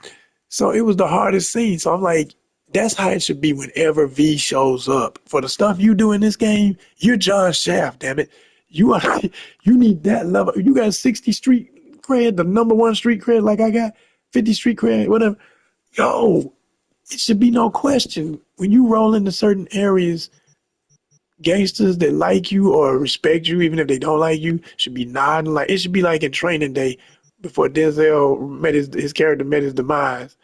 S1: So it was the hardest scene. So I'm like, that's how it should be whenever V shows up. For the stuff you do in this game, you're John Shaft, damn it. You are, you need that level. You got 60 street cred, the number one street cred like I got, 50 street cred, whatever. Yo, it should be no question. When you roll into certain areas, gangsters that like you or respect you, even if they don't like you, should be nodding. Like it should be like in Training Day before Denzel met his character met his demise,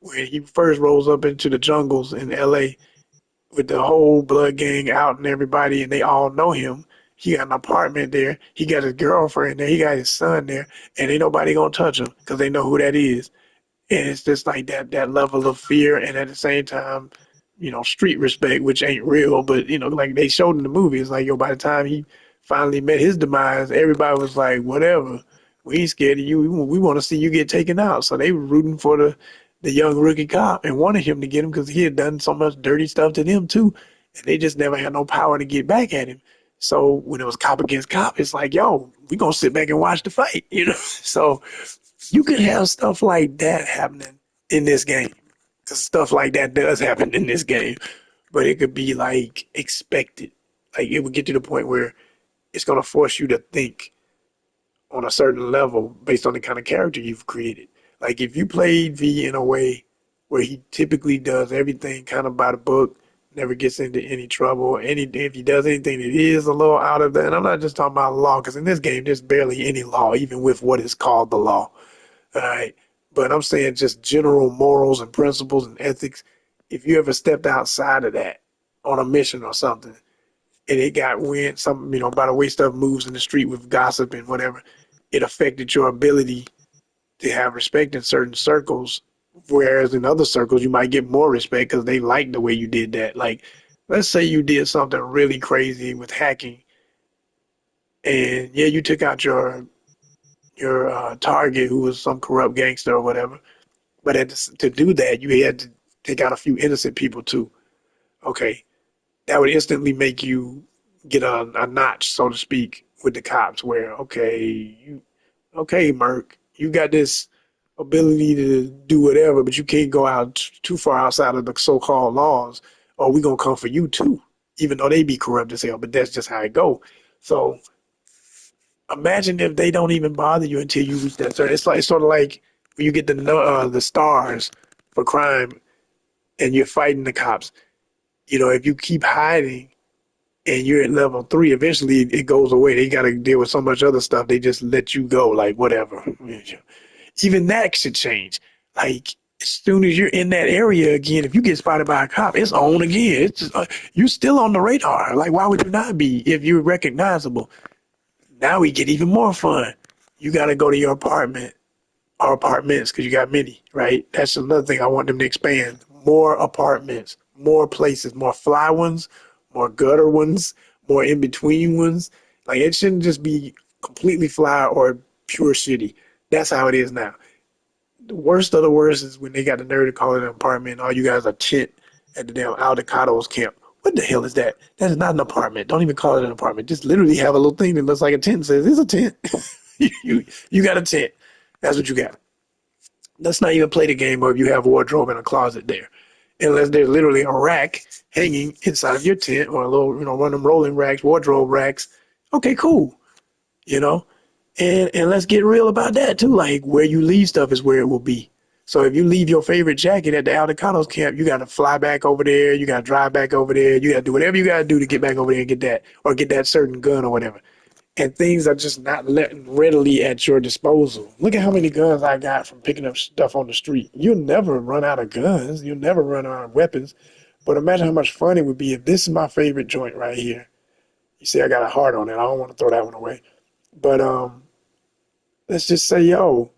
S1: when he first rolls up into the jungles in LA with the whole blood gang out and everybody, and they all know him. He got an apartment there. He got his girlfriend there. He got his son there, and ain't nobody gonna touch him because they know who that is. And it's just like that level of fear, and at the same time, street respect, which ain't real, but like they showed in the movie, it's like, yo, by the time he finally met his demise, everybody was like, whatever, we ain't scared of you. We want to see you get taken out. So they were rooting for the young rookie cop and wanted him to get him because he had done so much dirty stuff to them too, and they just never had no power to get back at him. So when it was cop against cop, it's like, yo, we gonna sit back and watch the fight. So you can have stuff like that happening in this game. Because stuff like that does happen in this game. But it could be like expected. Like it would get to the point where it's going to force you to think on a certain level based on the kind of character you've created. Like if you played V in a way where he typically does everything kind of by the book, never gets into any trouble, if he does anything that is a little out of that, and I'm not just talking about law, because in this game there's barely any law, even with what is called the law. All right. But I'm saying just general morals and principles and ethics. If you ever stepped outside of that on a mission or something, and it got wind, by the way stuff moves in the street with gossip and whatever, it affected your ability to have respect in certain circles. Whereas in other circles, you might get more respect because they like the way you did that. Like, let's say you did something really crazy with hacking, and yeah, you took out your target who was some corrupt gangster or whatever. But to do that, you had to take out a few innocent people too. Okay, that would instantly make you get a notch, so to speak, with the cops. Where okay, okay, Merc, you got this ability to do whatever, but you can't go out too far outside of the so-called laws, or we gonna come for you too, even though they be corrupt as hell. But that's just how it go. So imagine if they don't even bother you until you reach that certain. It's sort of like when you get the stars for crime and you're fighting the cops. You know, if you keep hiding and you're at level 3, eventually it goes away. They got to deal with so much other stuff. They just let you go, like whatever. Even that should change. Like as soon as you're in that area again, if you get spotted by a cop, it's on again. It's just, you're still on the radar. Like why would you not be if you're recognizable? Now we get even more fun. You got to go to your apartment or apartments because you got many, right? That's another thing I want them to expand. More apartments, more places, more fly ones, more gutter ones, more in between ones. Like it shouldn't just be completely fly or pure shitty. That's how it is now. The worst of the worst is when they got the nerve to call it an apartment. All you guys are tent at the damn Aldecados camp. What the hell is that? That is not an apartment. Don't even call it an apartment. Just literally have a little thing that looks like a tent and says, it's a tent. you got a tent. That's what you got. Let's not even play the game of you have a wardrobe and a closet there. Unless there's literally a rack hanging inside of your tent or a little, one of them rolling racks, wardrobe racks. Okay, cool. You know? And let's get real about that too. Like where you leave stuff is where it will be. So if you leave your favorite jacket at the Aldecados camp, you got to fly back over there. You got to drive back over there. You got to do whatever you got to do to get back over there and get that or get that certain gun or whatever. And things are just not readily at your disposal. Look at how many guns I got from picking up stuff on the street. You'll never run out of guns. You'll never run out of weapons. But imagine how much fun it would be if this is my favorite joint right here. You see, I got a heart on it. I don't want to throw that one away. But let's just say, yo,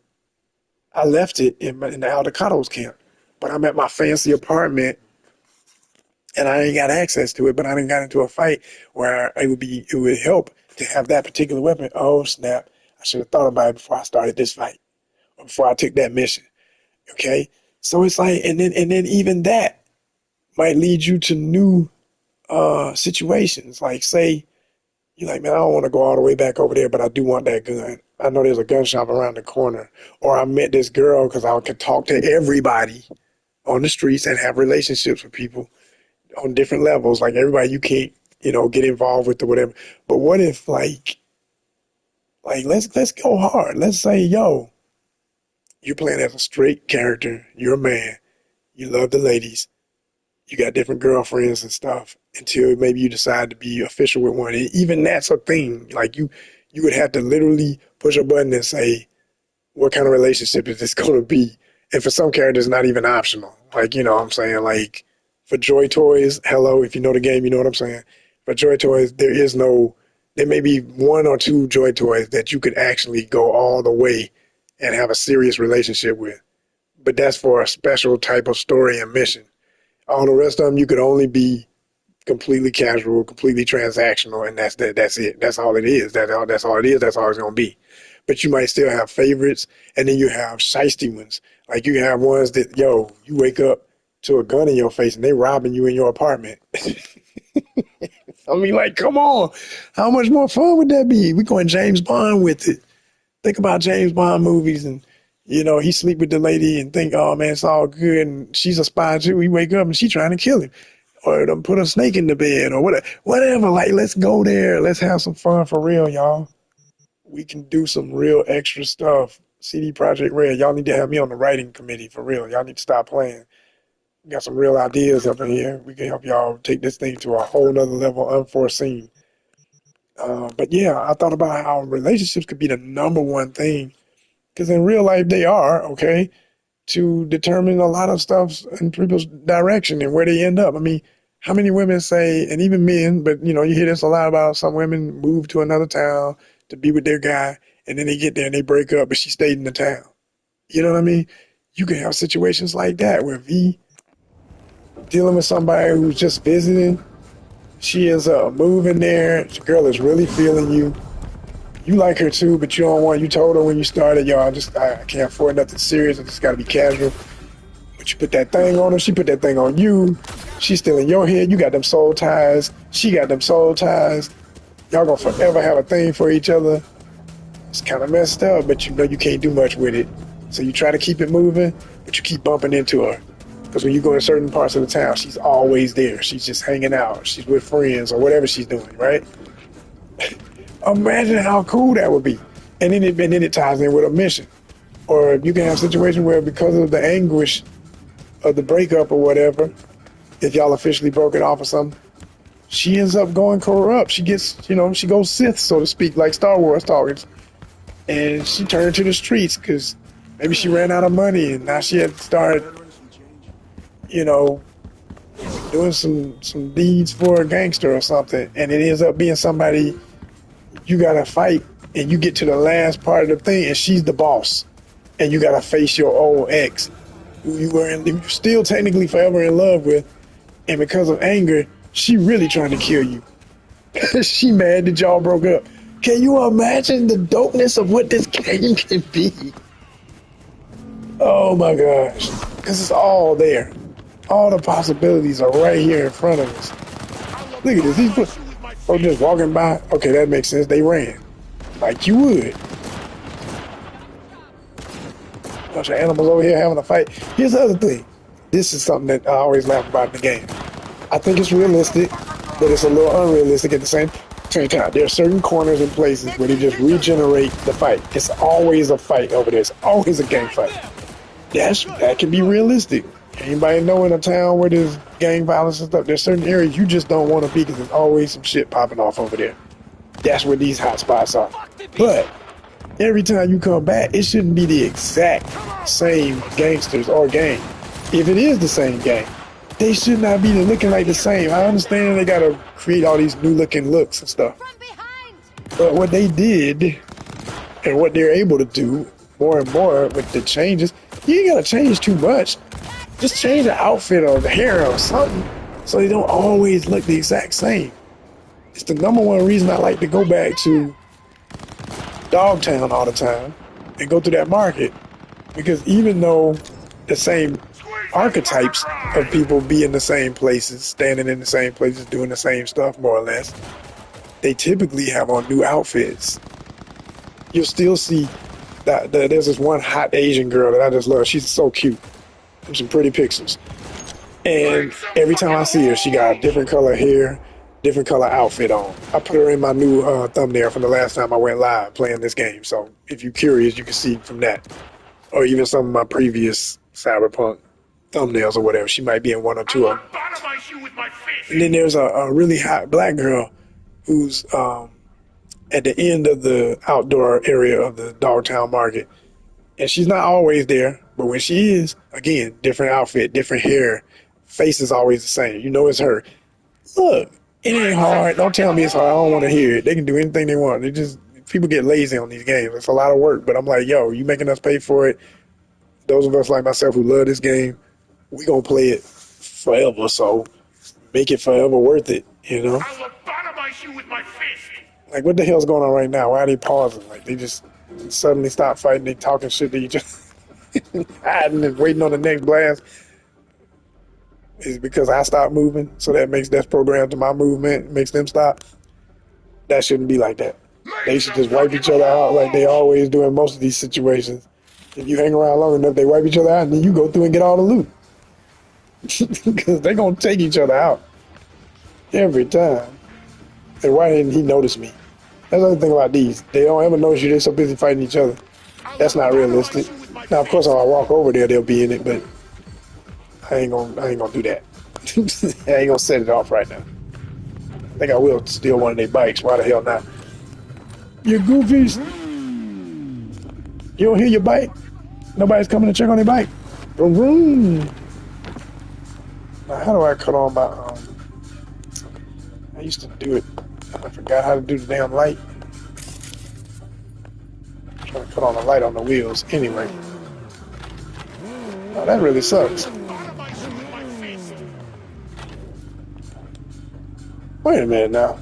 S1: I left it in the Aldecados camp, but I'm at my fancy apartment and I ain't got access to it, but I done got into a fight where it would help to have that particular weapon. Oh, snap. I should have thought about it before I started this fight or before I took that mission. Okay. So it's like, and then even that might lead you to new, situations. Like say, you're like, man, I don't want to go all the way back over there, but I do want that gun. I know there's a gun shop around the corner. Or I met this girl because I could talk to everybody on the streets and have relationships with people on different levels. Like everybody you can't, get involved with or whatever. But what if like let's go hard. Let's say, yo, you're playing as a straight character. You're a man. You love the ladies. You got different girlfriends and stuff until maybe you decide to be official with one. And even that's a thing. Like you would have to literally push a button and say, what kind of relationship is this going to be? And for some characters, not even optional. Like, you know what I'm saying? Like for Joy Toys, hello, if you know the game, you know what I'm saying? For Joy Toys, there may be one or two Joy Toys that you could actually go all the way and have a serious relationship with. But that's for a special type of story and mission. All the rest of them, you could only be completely casual, completely transactional, and that's it. That's all it is. That's all it is. That's all it's gonna be. But you might still have favorites, and then you have shiesty ones. Like you have ones that, yo, you wake up to a gun in your face and they robbing you in your apartment. I mean, like, come on, how much more fun would that be? We going James Bond with it. Think about James Bond movies and. He sleep with the lady and think, oh man, it's all good, and she's a spy too. He wake up and she trying to kill him, or put a snake in the bed, or whatever. Like, let's go there. Let's have some fun for real, y'all. We can do some real extra stuff. CD Projekt Red, y'all need to have me on the writing committee for real. Y'all need to stop playing. We got some real ideas up in here. We can help y'all take this thing to a whole nother level, unforeseen. But yeah, I thought about how relationships could be the number one thing. Because in real life, they are, okay, to determine a lot of stuff in people's direction and where they end up. I mean, how many women say, and even men, but, you hear this a lot about some women move to another town to be with their guy, and then they get there and they break up, but she stayed in the town. You know what I mean? You can have situations like that where V dealing with somebody who's just visiting, she is moving there, the girl is really feeling you. You like her too, but you don't want, you told her when you started, yo, I can't afford nothing serious. I just got to be casual. But you put that thing on her. She put that thing on you. She's still in your head. You got them soul ties. She got them soul ties. Y'all gonna forever have a thing for each other. It's kind of messed up, but you know you can't do much with it. So you try to keep it moving, but you keep bumping into her. Because when you go to certain parts of the town, she's always there. She's just hanging out. She's with friends or whatever she's doing, right? Imagine how cool that would be. And then it ties in with a mission. Or you can have a situation where because of the anguish of the breakup or whatever, if y'all officially broke it off or something, she ends up going corrupt. She gets, she goes Sith, so to speak, like Star Wars talkers. And she turned to the streets because maybe she ran out of money and now she had started, doing some deeds for a gangster or something. And it ends up being somebody you got to fight and you get to the last part of the thing and she's the boss. And you got to face your old ex who you're still technically forever in love with. And because of anger, she really trying to kill you. She mad that y'all broke up. Can you imagine the dopeness of what this game can be? Oh my gosh. Because it's all there. All the possibilities are right here in front of us. Look at this. These people just walking by. Okay, that makes sense. They ran. Like you would. Bunch of animals over here having a fight. Here's the other thing. This is something that I always laugh about in the game. I think it's realistic, but it's a little unrealistic at the same time. There are certain corners and places where they just regenerate the fight. It's always a fight over there. It's always a gang fight. That can be realistic. Anybody know in a town where there's gang violence and stuff, there's certain areas you just don't want to be because there's always some shit popping off over there. That's where these hot spots are. But every time you come back, it shouldn't be the exact same gangsters or gang. If it is the same gang, they should not be looking like the same. I understand they gotta create all these new looking looks and stuff. But what they did and what they're able to do more and more with the changes, you ain't gotta change too much. Just change the outfit or the hair or something so they don't always look the exact same. It's the number one reason I like to go back to Dogtown all the time and go to that market, because even though the same archetypes of people be in the same places, standing in the same places, doing the same stuff more or less, they typically have on new outfits. You'll still see that there's this one hot Asian girl that I just love. She's so cute. Some pretty pictures. And every time I see her, she got a different color hair, different color outfit on. I put her in my new thumbnail from the last time I went live playing this game. So if you're curious, you can see from that. Or even some of my previous Cyberpunk thumbnails or whatever. She might be in one or two of them. And then there's a really hot black girl who's at the end of the outdoor area of the Dogtown Market. And she's not always there, but when she is, again, different outfit, different hair, face is always the same. You know it's her. Look, it ain't hard. Don't tell me it's hard. I don't want to hear it. They can do anything they want. People get lazy on these games. It's a lot of work, but I'm like, yo, you making us pay for it. Those of us like myself who love this game, we gonna play it forever, so make it forever worth it, I will lobotomize you with my fist. Like, what the hell's going on right now? Why are they pausing? Like, they just suddenly stop fighting, they talking shit to each other, hiding and waiting on the next blast. Is because I stopped moving, so that's programmed to my movement, makes them stop. That shouldn't be like that. They should just wipe each other out like they always do in most of these situations. If you hang around long enough, they wipe each other out, and then you go through and get all the loot. Because they're going to take each other out every time. And why didn't he notice me? That's the other thing about these. They don't ever notice you. They're so busy fighting each other. That's not realistic. Now, of course, if I walk over there, they'll be in it, but I ain't gonna do that. I ain't gonna set it off right now. I think I will steal one of their bikes. Why the hell not? You goofies. You don't hear your bike? Nobody's coming to check on their bike. Vroom, vroom. Now, how do I cut on my... I used to do it. I forgot how to do the damn light. I'm trying to cut on the light on the wheels. Anyway. Oh, that really sucks. Wait a minute now.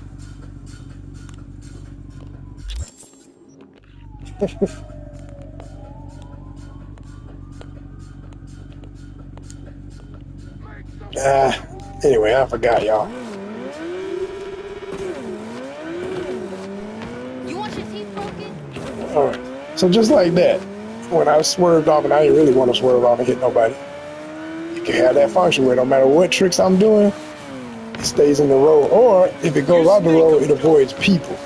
S1: Anyway, I forgot, y'all.
S2: You want your teeth broken?
S1: All So just like that, when I swerved off and I didn't really want to swerve off and hit nobody, you can have that function where no matter what tricks I'm doing, it stays in the road. Or if it goes off the road, it avoids people.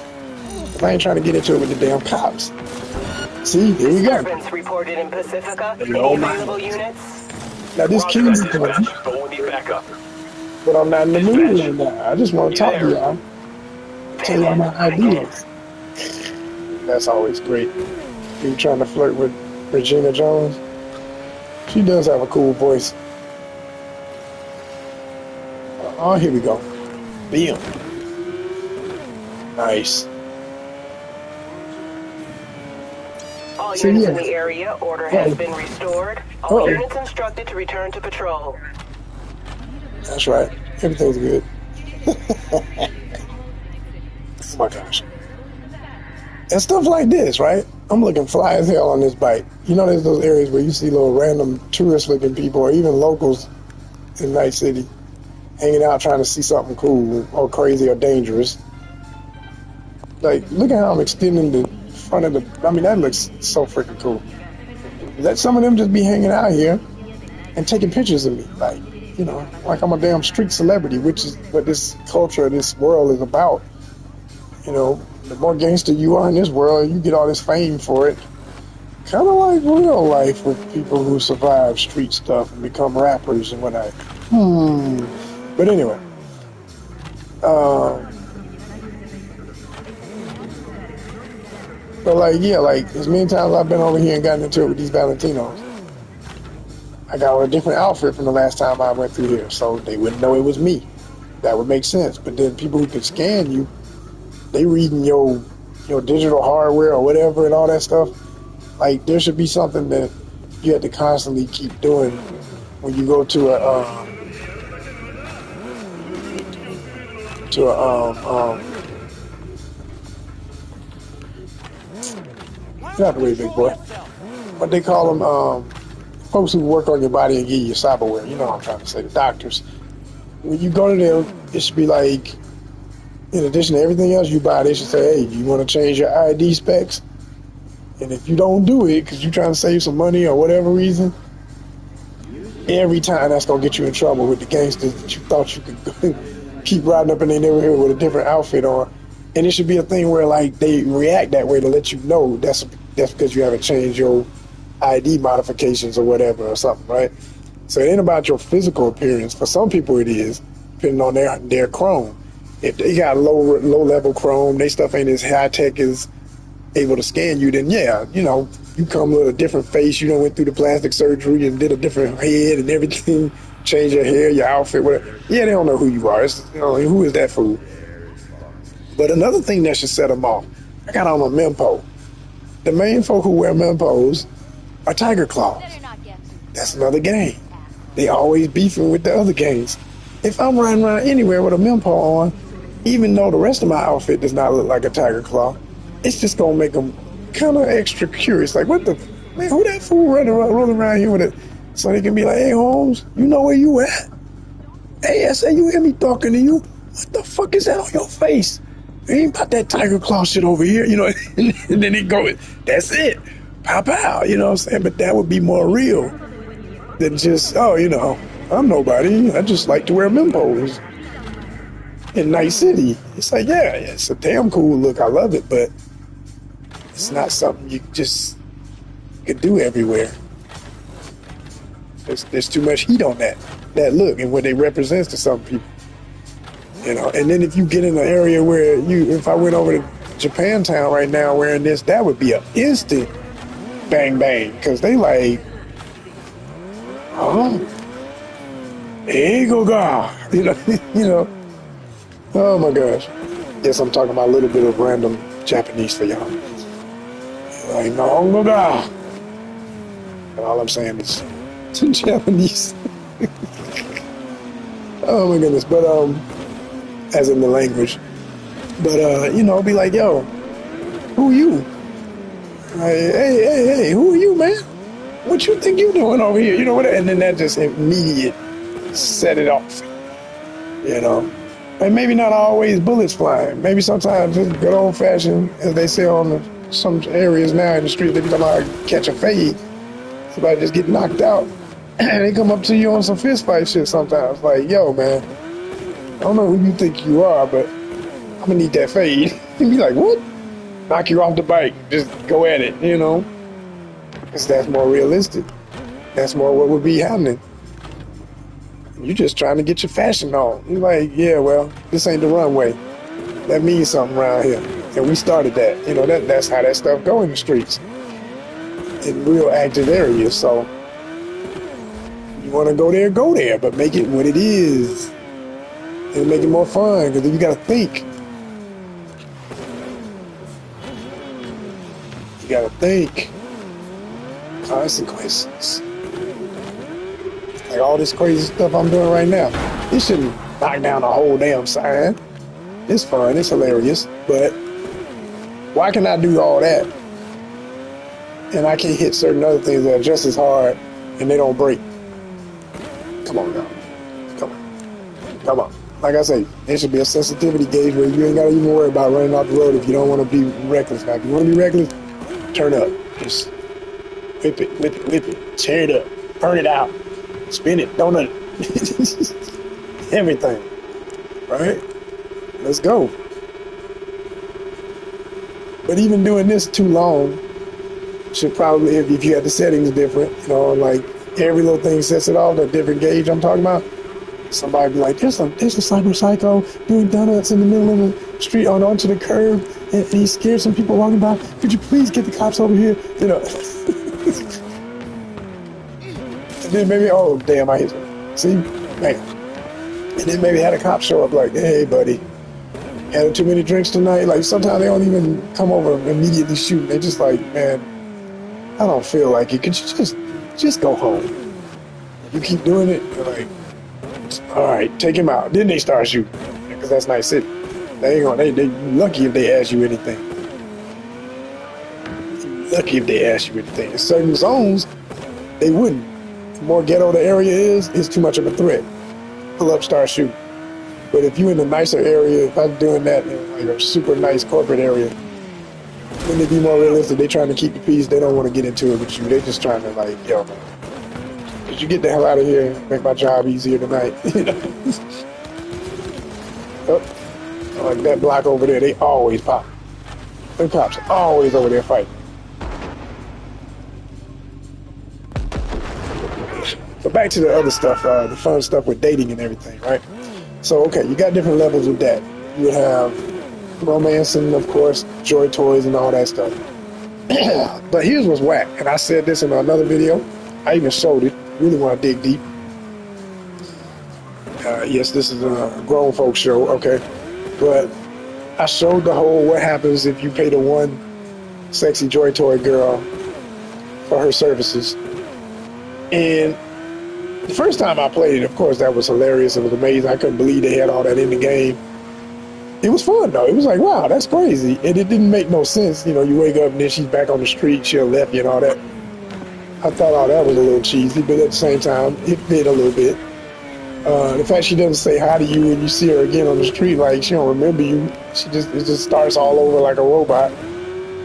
S1: I ain't trying to get into it with the damn cops. See, here we go.
S5: Disturbance reported in Pacifica. Any
S1: No,
S5: available units?
S1: now this
S6: Roger
S1: kid's
S6: that,
S1: coming,
S6: dispatch, but we'll need backup.
S1: but I'm not in the mood right
S6: Dispatch.
S1: now. I just want to
S6: You
S1: talk to
S6: there?
S1: y'all. Tell y'all my ideas. That's always great. You trying to flirt with Regina Jones? She does have a cool voice. Oh, here we go. Bam. Nice.
S5: All
S1: So,
S5: units
S1: yeah.
S5: in the area, order has been restored. All units instructed to return to patrol.
S1: That's right. Everything's good. Oh my gosh. And stuff like this, right? I'm looking fly as hell on this bike. You know, there's those areas where you see little random tourist-looking people or even locals in Night City hanging out trying to see something cool or crazy or dangerous. Like, look at how I'm extending the front of the... I mean, that looks so freaking cool. Let some of them just be hanging out here and taking pictures of me. Like, you know, like I'm a damn street celebrity, which is what this culture, this world is about. You know, the more gangster you are in this world, you get all this fame for it. Kind of like real life with people who survive street stuff and become rappers and whatnot. But anyway, but like, yeah, like as many times I've been over here and gotten into it with these Valentinos, I got a different outfit from the last time I went through here, so they wouldn't know it was me. That would make sense. But then people who can scan you, they reading your digital hardware or whatever and all that stuff. Like there should be something that you have to constantly keep doing when you go to a get out the way, big boy. What they call them, folks who work on your body and give you cyberware. You know what I'm trying to say, the doctors. When you go to them, it should be like, in addition to everything else you buy, they should say, hey, you want to change your ID specs? And if you don't do it because you're trying to save some money or whatever reason, every time that's going to get you in trouble with the gangsters that you thought you could keep riding up in their neighborhood with a different outfit on. And it should be a thing where like they react that way to let you know that's because you haven't changed your ID modifications or whatever or something, right? So it ain't about your physical appearance. For some people it is, depending on their chrome. If they got low level chrome, their stuff ain't as high tech as able to scan you, then yeah, you know, you come with a different face, you done went through the plastic surgery and did a different head and everything, change your hair, your outfit, whatever. Yeah, they don't know who you are. It's, you know, who is that fool? But another thing that should set them off, I got on a mempo. The main folk who wear mempos are Tiger Claws. That's another gang. They always beefing with the other gangs. If I'm riding around anywhere with a mempo on, even though the rest of my outfit does not look like a Tiger Claw, it's just gonna make them kind of extra curious. Like, what the man? Who that fool rolling around here with it? So they can be like, "Hey, Holmes, you know where you at? Hey, I say you hear me talking to you. What the fuck is that on your face? It ain't about that Tiger Claw shit over here, you know." And then they go, "That's it, pow pow." You know what I'm saying? But that would be more real than just, oh, you know, I'm nobody. I just like to wear mempos in Night City. It's like, yeah, it's a damn cool look. I love it, but it's not something you just could do everywhere. There's too much heat on that look and what it represents to some people. You know, and then if you get in an area where if I went over to Japantown right now wearing this, that would be an instant bang bang, because they like, oh, ego ga, you know, you know. Oh my gosh. Yes, I'm talking about a little bit of random Japanese for y'all. Like, no, ga. And all I'm saying is Japanese. Oh my goodness. But, as in the language. But, you know, be like, yo, who you? Like, hey, who are you, man? What you think you doing over here? You know what? And then that just immediate set it off. You know? And maybe not always bullets flying. Maybe sometimes just good old fashioned, as they say on the some areas now in the street, they be talking about catch a fade. Somebody just get knocked out. And they come up to you on some fist fight shit sometimes. Like, yo, man, I don't know who you think you are, but I'm gonna need that fade. You be like, what? Knock you off the bike. Just go at it, you know? Because that's more realistic. That's more what would be happening. You're just trying to get your fashion on. You're like, yeah, well, this ain't the runway. That means something around here. And we started that. You know, that's how that stuff go in the streets. In real active areas. So you want to go there, but make it what it is. And make it more fun, because you got to think. You got to think. Consequences. Like all this crazy stuff I'm doing right now. This shouldn't knock down the whole damn sign. It's fun, it's hilarious, but why can I do all that and I can't hit certain other things that are just as hard and they don't break? Come on now. Come on. Like I say, there should be a sensitivity gauge where you ain't got to even worry about running off the road if you don't want to be reckless. Now, if you want to be reckless, turn up. Just whip it, tear it up, burn it out, spin it, donut it. Everything. Right? Let's go. But even doing this too long should probably, if you had the settings different, you know, like every little thing sets it off, that different gauge I'm talking about. Somebody be like, there's a cyber psycho doing donuts in the middle of the street onto the curb, and he scared some people walking by. Could you please get the cops over here? You know. And then maybe, oh damn, I hit you. See, man. And then maybe had a cop show up like, hey buddy, had too many drinks tonight. Like sometimes they don't even come over and immediately shoot. They just like, man, I don't feel like it. Could you just go home? You keep doing it, you're like, all right, take him out. Then they start shooting, because that's Night City. They lucky if they ask you anything. Lucky if they ask you anything. In certain zones, they wouldn't. The more ghetto the area is, it's too much of a threat. Pull up, start shooting. But if you're in a nicer area, if I'm doing that in like a super nice corporate area, when they be more realistic, they trying to keep the peace. They don't want to get into it with you. They just trying to like, yo, could you get the hell out of here and make my job easier tonight? You know? Oh, like that block over there, they always pop. The cops are always over there fighting. But back to the other stuff, the fun stuff with dating and everything, right? So, okay, you got different levels with that. You would have romance and, of course, joy toys and all that stuff. But here's what's whack, and I said this in another video. I even showed it. Really want to dig deep. Yes, this is a grown folks show, okay? But I showed the whole what happens if you pay the one sexy joy toy girl for her services. And the first time I played it, of course, that was hilarious. It was amazing. I couldn't believe they had all that in the game. It was fun, though. It was like, wow, that's crazy. And it didn't make no sense. You know, you wake up and then she's back on the street, she'll left you and all that. I thought all that was a little cheesy, but at the same time, it fit a little bit. The fact she doesn't say hi to you when you see her again on the street, like she don't remember you. It just starts all over like a robot.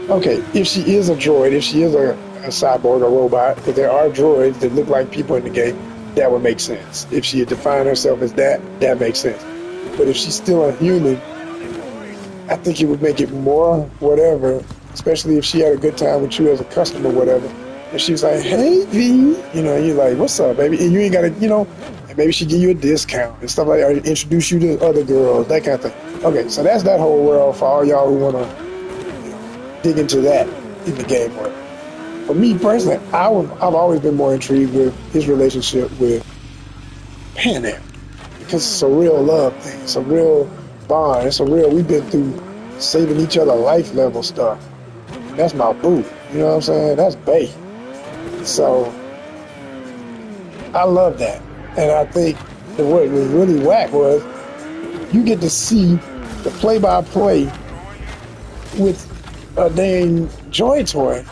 S1: Okay, if she is a droid, if she is a cyborg, a robot, because there are droids that look like people in the game, that would make sense. If she had defined herself as that, that makes sense. But if she's still a human, I think it would make it more whatever, especially if she had a good time with you as a customer, whatever. And she's like, hey, V, you know, you're like, what's up, baby? And you ain't got to, you know, and maybe she give you a discount and stuff like that, or introduce you to other girls, that kind of thing. Okay, so that's that whole world for all y'all who want to dig into that in the game world. For me personally, I've always been more intrigued with his relationship with Pan Am, because it's a real love thing. It's a real bond. It's a real, we've been through saving each other life level stuff. And that's my boo. You know what I'm saying? That's bae. So I love that. And I think that what was really whack was you get to see the play-by-play with a dang joy toy,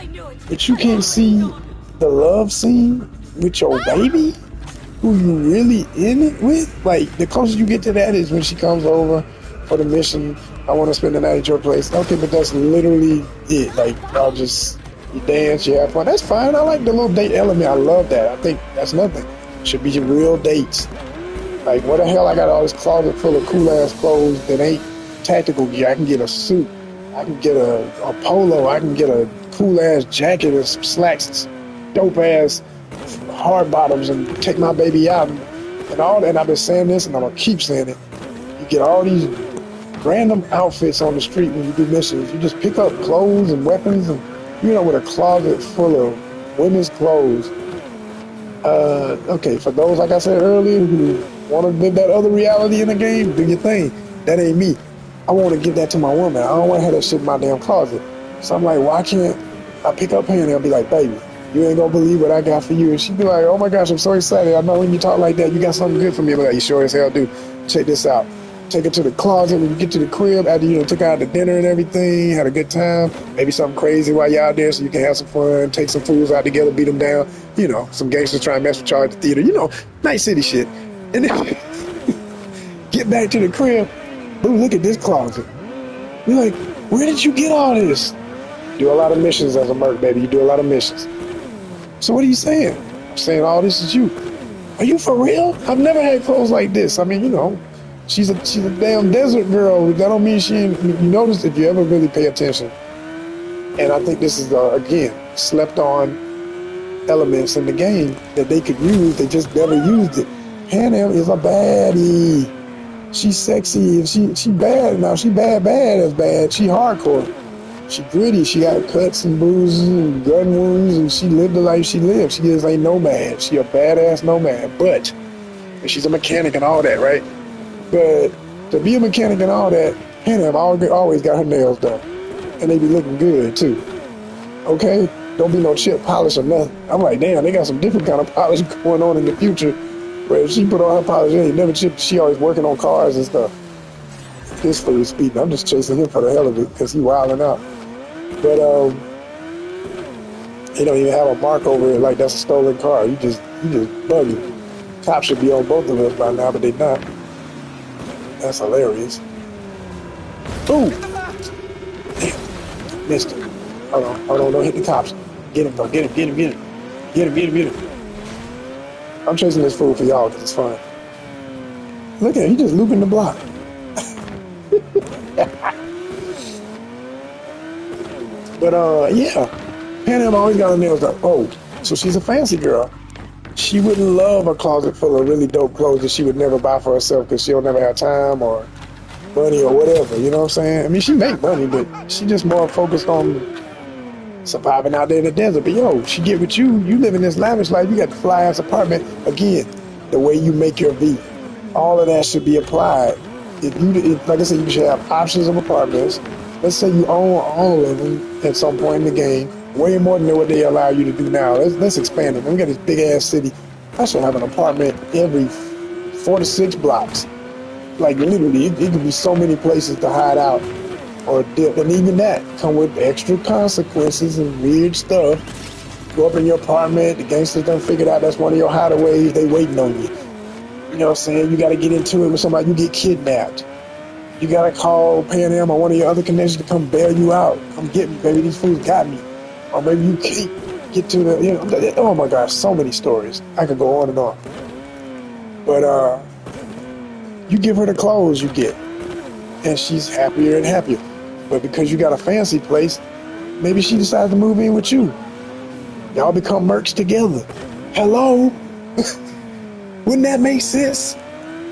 S1: but you can't see the love scene with your baby, who you really in it with. Like, the closest you get to that is when she comes over for the mission I want to spend the night at your place. Okay, but that's literally it. Like, y'all just, you dance, you have fun. That's fine. I like the little date element. I love that. I think that's nothing. Should be real dates. Like, what the hell? I got all this closet full of cool ass clothes that ain't tactical gear. I can get a suit. I can get a polo. I can get a cool ass jacket and some slacks, dope ass hard bottoms, and take my baby out and all that. And I've been saying this, and I'm gonna keep saying it. You get all these random outfits on the street when you do missions. You just pick up clothes and weapons, and with a closet full of women's clothes. Okay, for those, like I said earlier, who want to live that other reality in the game, do your thing. That ain't me. I want to give that to my woman. I don't want to have that shit in my damn closet. So I'm like, why can't I pick up Penny and be like, baby, you ain't gonna believe what I got for you. And she'd be like, oh my gosh, I'm so excited. I know when you talk like that, you got something good for me. I'm like, you sure as hell do. Check this out. Take her to the closet when you get to the crib after took her out to dinner and everything, had a good time, maybe something crazy while you're out there so you can have some fun, take some fools out together, beat them down, some gangsters try and mess with y'all at the theater, nice city shit. And then get back to the crib, boo, look at this closet. You're like, where did you get all this? Do a lot of missions as a merc, baby. You do a lot of missions. So what are you saying? I'm saying all this is you. Are you for real? I've never had clothes like this. I mean, she's a damn desert girl. That don't mean she ain't. You notice if you ever really pay attention. And I think this is, again, slept on elements in the game that they could use. They just never used it. Hannah is a baddie. She's sexy. She bad now. She bad as bad. She hardcore. She gritty. She got cuts and bruises and gun wounds, and she lived the life she lived. She is a nomad. She a badass nomad. But, and she's a mechanic and all that, right? But to be a mechanic and all that, Hannah always got her nails done. And they be looking good, too. Okay? Don't be no chip polish or nothing. I'm like, damn, they got some different kind of polish going on in the future. But if she put on her polish, she ain't never chipped. She always working on cars and stuff. This fool is speeding. I'm just chasing him for the hell of it because he wilding out. But, he don't even have a mark over it like that's a stolen car. You just buggy. Cops should be on both of us by now, but they not. That's hilarious. Ooh! Damn. Missed him. Hold on, don't hit the cops. Get him, though. Get him. I'm chasing this fool for y'all because it's fun. Look at him, he just looping the block. But, yeah. Hannah always got her nails done. Oh, so she's a fancy girl. She wouldn't love a closet full of really dope clothes that she would never buy for herself because she'll never have time or money or whatever, you know what I'm saying? I mean, she make money, but she just more focused on surviving out there in the desert. But she get with you. You live in this lavish life. You got the fly-ass apartment. Again, the way you make your V. All of that should be applied. Like I said, you should have options of apartments. Let's say you own all of them at some point in the game. Way more than what they allow you to do now. Let's expand it. We got this big-ass city. I should have an apartment every 4 to 6 blocks. Like, literally, it could be so many places to hide out or dip. And even that come with extra consequences and weird stuff. Go up in your apartment. The gangsters done figured out that's one of your hideaways. They waiting on you. You know what I'm saying? You got to get into it with somebody. You get kidnapped. You got to call Pan Am or one of your other connections to come bail you out. Come get me, baby. These fools got me. Or maybe you can't get to the, oh my gosh, so many stories. I could go on and on. But, you give her the clothes you get, and she's happier and happier. But because you got a fancy place, maybe she decides to move in with you. Y'all become mercs together. Hello? Wouldn't that make sense?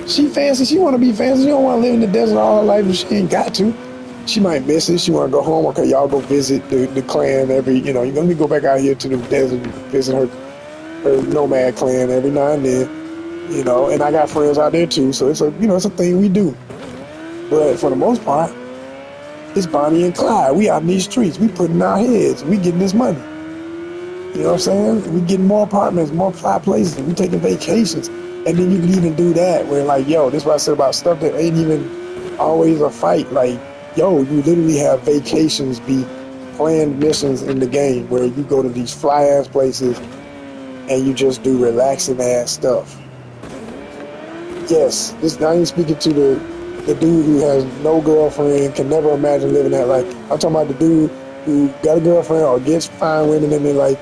S1: She fancy, she want to be fancy. She don't want to live in the desert all her life, but she ain't got to. She might miss it. She want to go home. Okay, y'all go visit the clan every, you're going to go back out here to the desert and visit her nomad clan every now and then, and I got friends out there too. So it's a thing we do. But for the most part, it's Bonnie and Clyde. We out in these streets. We putting our heads. We getting this money. You know what I'm saying? We getting more apartments, more fly places. We taking vacations. And then you can even do that where this is what I said about stuff that ain't even always a fight. Like, you literally have vacations be planned missions in the game where you go to these fly-ass places and you just do relaxing-ass stuff. Yes, I ain't speaking to the dude who has no girlfriend, can never imagine living that life. I'm talking about the dude who got a girlfriend or gets fine women and then like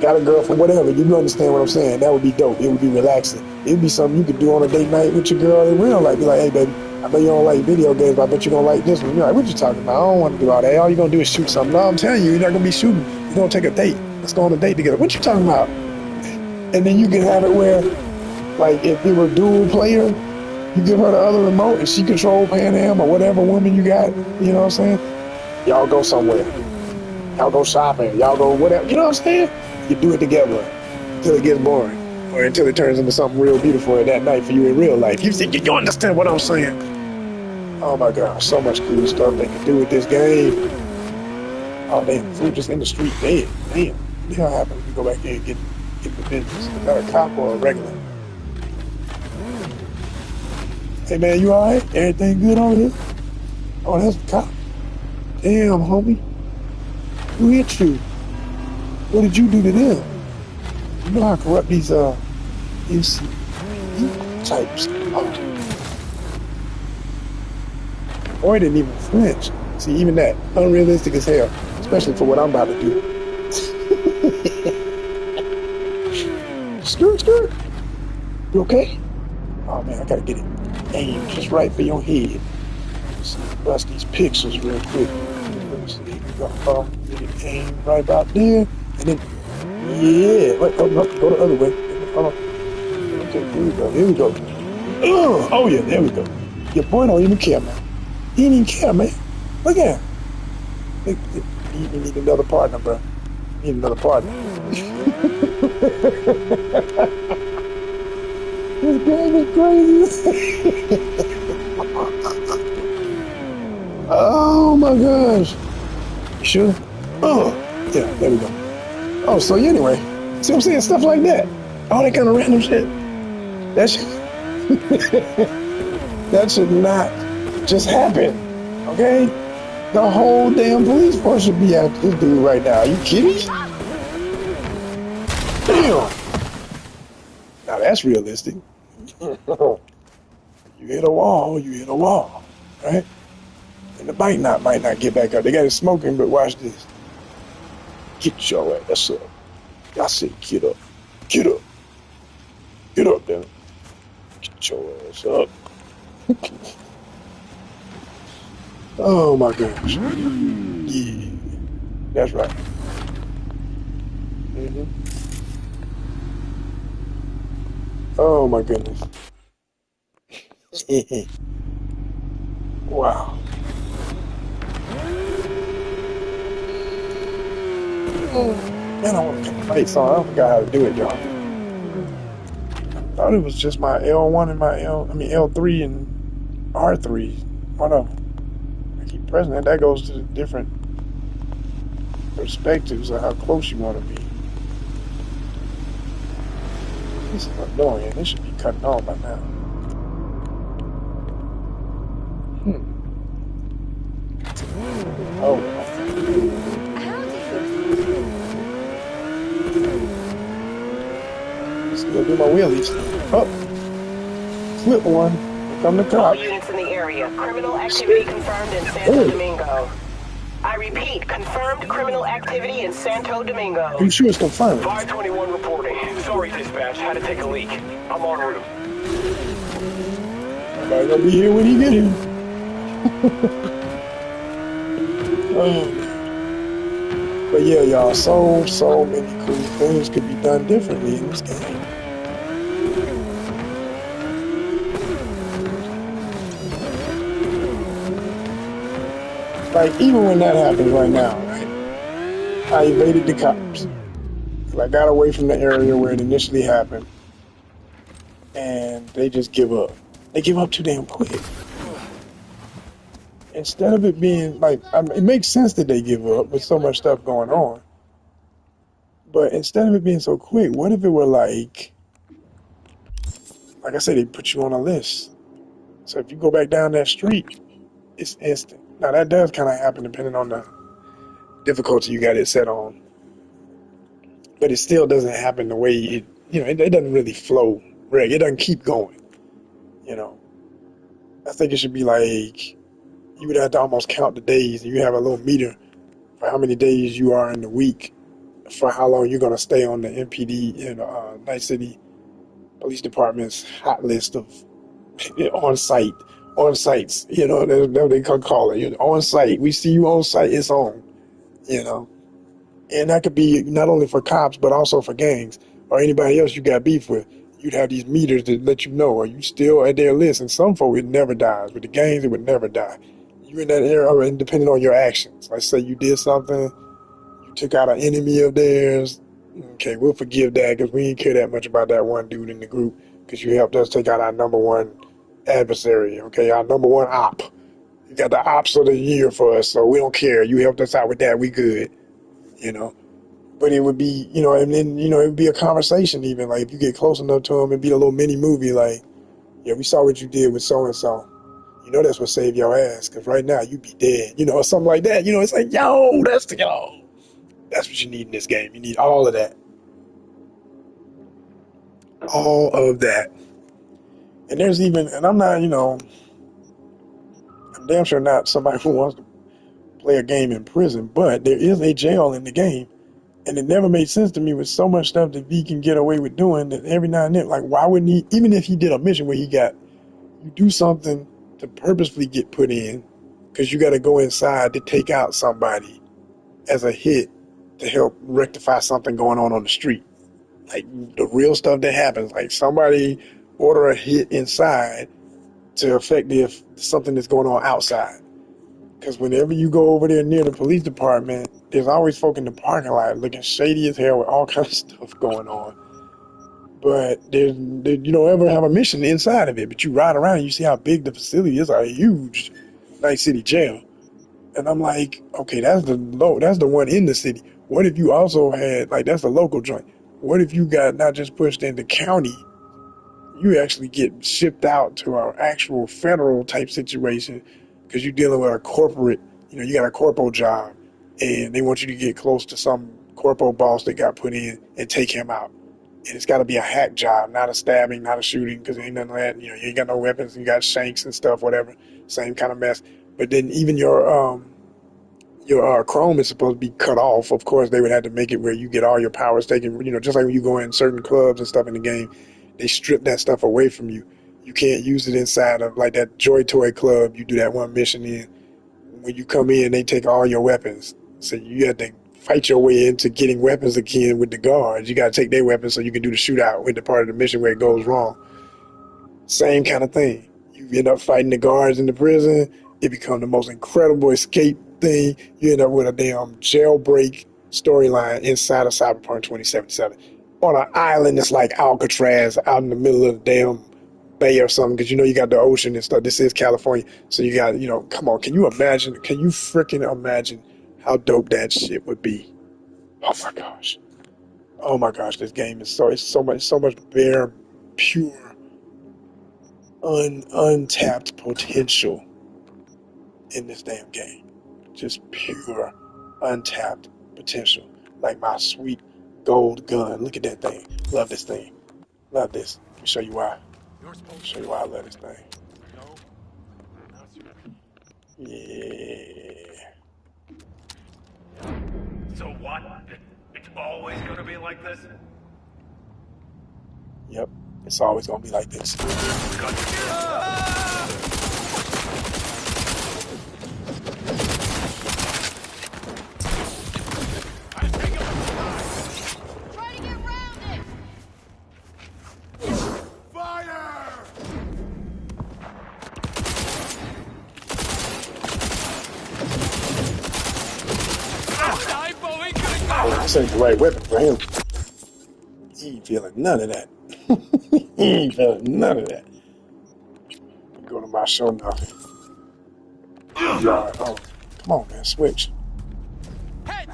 S1: got a girlfriend, whatever. You understand what I'm saying? That would be dope. It would be relaxing. It would be something you could do on a date night with your girl in real life. Be like, hey, baby, I know you don't like video games, but I bet you're going to like this one. You're like, what you talking about? I don't want to do all that. All you're going to do is shoot something. No, I'm telling you, you're not going to be shooting. You're going to take a date. Let's go on a date together. What you talking about? And then you can have it where, like, if you were a dual player, you give her the other remote and she control Pan Am or whatever woman you got. You know what I'm saying? Y'all go somewhere. Y'all go shopping. Y'all go whatever. You know what I'm saying? You do it together until it gets boring, or until it turns into something real beautiful in that night for you in real life. You understand what I'm saying? Oh my gosh, so much cool stuff they can do with this game. Oh damn, food just in the street dead. Damn, what the hell happened if we go back here and get the business? Is that a cop or a regular? Hey man, you alright? Everything good over here? Oh, that's a cop. Damn, homie. Who hit you? What did you do to them? You know how corrupt these types are. Boy didn't even flinch. See, even that, unrealistic as hell, especially for what I'm about to do. Skirt. You okay? Oh man, I gotta get it aimed just right for your head. Let's bust these pixels real quick. Let's see, get it aimed right about there, and then yeah, wait, no, go the other way. Hold on. Okay, here we go. Here we go. Ugh. Oh yeah, there we go. Your boy don't even care, man. He didn't even care, man. Look at him. You need another partner, bro. You need another partner. This game is crazy. Oh my gosh. You sure? Oh, yeah, there we go. Oh, so anyway, see what I'm saying? Stuff like that. All that kind of random shit. That should, that should not just happen, okay? The whole damn police force should be after this dude right now. Are you kidding me? Damn. Now that's realistic. You hit a wall, right? And the bike might not get back up. They got it smoking, but watch this. Get your ass up. I said, get up. Get up. Get up, then. Get your ass up. Oh my gosh. Yeah. That's right. Mm-hmm. Oh my goodness. Wow. Man, I want to cut the lights on. I forgot how to do it, y'all. I thought it was just my L1 and my L3 and R3. Hold on. I keep pressing it. That goes to the different perspectives of how close you want to be. This is annoying. This should be cutting on by now. Oh. Let's go do my wheelies. Oh. Flip one. Here come the
S5: All
S1: cop.
S5: units in the area. Criminal activity confirmed in Santo Domingo. I repeat, confirmed criminal activity in Santo Domingo.
S1: I'm sure it's confirmed.
S6: 521 reporting. Sorry, dispatch. Had to take a leak. I'm en route.
S1: Everybody gonna be here when he get here. Oh. But yeah, y'all, so many cool things could be done differently in this game. Like, even when that happens right now, right? I evaded the cops. I got away from the area where it initially happened. And they just give up. They give up too damn quick. Instead of it being like, it makes sense that they give up with so much stuff going on. But instead of it being so quick, what if it were like I said, they put you on a list. So if you go back down that street, it's instant. Now that does kind of happen depending on the difficulty you got it set on. But it still doesn't happen the way it doesn't really flow. It doesn't keep going, you know. I think it should be like you would have to almost count the days, and you have a little meter for how many days you are in the week, for how long you're gonna stay on the MPD and Night City Police Department's hot list of on sites. You know, that's what they could call it. You know, on site. We see you on site. It's on. You know, and that could be not only for cops but also for gangs or anybody else you got beef with. You'd have these meters that let you know, are you still at their list? And some folk, it never dies. With the gangs, it would never die. You in that area, and depending on your actions. Let's say you did something, you took out an enemy of theirs. Okay, we'll forgive that because we didn't care that much about that one dude in the group because you helped us take out our number one adversary. Okay, our number one op. You got the ops of the year for us, so we don't care. You helped us out with that. We good. You know. But it would be, you know, and then, you know, it would be a conversation even. Like, if you get close enough to them, it'd be a little mini movie like, yeah, we saw what you did with so-and-so. You know that's what saved your ass, because right now you'd be dead. You know, or something like that. You know, it's like, yo, that's what you need in this game. You need all of that. All of that. And there's even, and I'm not, you know, I'm damn sure not somebody who wants to play a game in prison, but there is a jail in the game. And it never made sense to me with so much stuff that V can get away with doing that every now and then. Like, why wouldn't he, even if he did a mission where you do something to purposefully get put in, because you got to go inside to take out somebody as a hit to help rectify something going on the street. Like, the real stuff that happens. Like, somebody order a hit inside to affect something that's going on outside. Because whenever you go over there near the police department, there's always folk in the parking lot looking shady as hell with all kinds of stuff going on. But you don't ever have a mission inside of it. But you ride around and you see how big the facility is, a huge Night City jail. And I'm like, okay, that's the one in the city. What if you also had, like, that's the local joint. What if you got not just pushed into county, you actually get shipped out to an actual federal type situation because you're dealing with a corporate, you know, you got a corpo job and they want you to get close to some corpo boss that got put in and take him out. And it's got to be a hack job, not a stabbing, not a shooting, because ain't nothing like that. You know, you ain't got no weapons, you got shanks and stuff, whatever, same kind of mess. But then even your Chrome is supposed to be cut off. Of course, they would have to make it where you get all your powers taken, you know, just like when you go in certain clubs and stuff in the game, they strip that stuff away from you. You can't use it inside of, like, that Joy Toy Club you do that one mission in. When you come in, they take all your weapons. So you have to fight your way into getting weapons again with the guards. You got to take their weapons so you can do the shootout with the part of the mission where it goes wrong. Same kind of thing. You end up fighting the guards in the prison. It becomes the most incredible escape thing. You end up with a damn jailbreak storyline inside of Cyberpunk 2077 on an island that's like Alcatraz out in the middle of the damn bay or something, because you know you got the ocean and stuff. This is California, so you got, you know, come on, can you freaking imagine how dope that shit would be? Oh my gosh, this game is so much bare, pure, untapped potential in this damn game. Just pure, untapped potential. Like my sweet gold gun. Look at that thing. Love this thing. Love this. Let me show you why. Show you why I love this thing. Yeah.
S6: So what? It's always gonna be like this?
S1: Yep. It's always gonna be like this.
S2: Try to get round it!
S3: Fire!
S1: Oh, this ain't the right weapon for him. He ain't feeling none of that. He ain't feeling none of that. Go to my show now. Oh, come on, man, switch.
S6: Hey!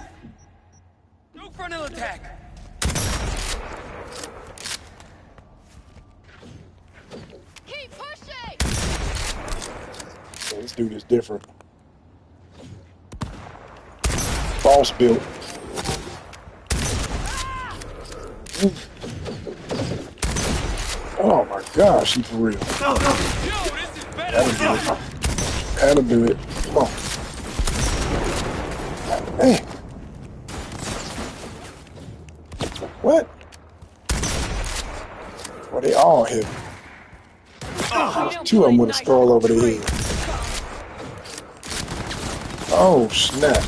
S6: Go frontal attack!
S2: Keep pushing!
S1: Yeah, this dude is different. False built. Oh my gosh, he for real.
S6: Yo, this is bad!
S1: That'll do it. That'll do it. Come on. Hey. What? Well, they all hit. Two of them with a skull over the head. Oh, snap.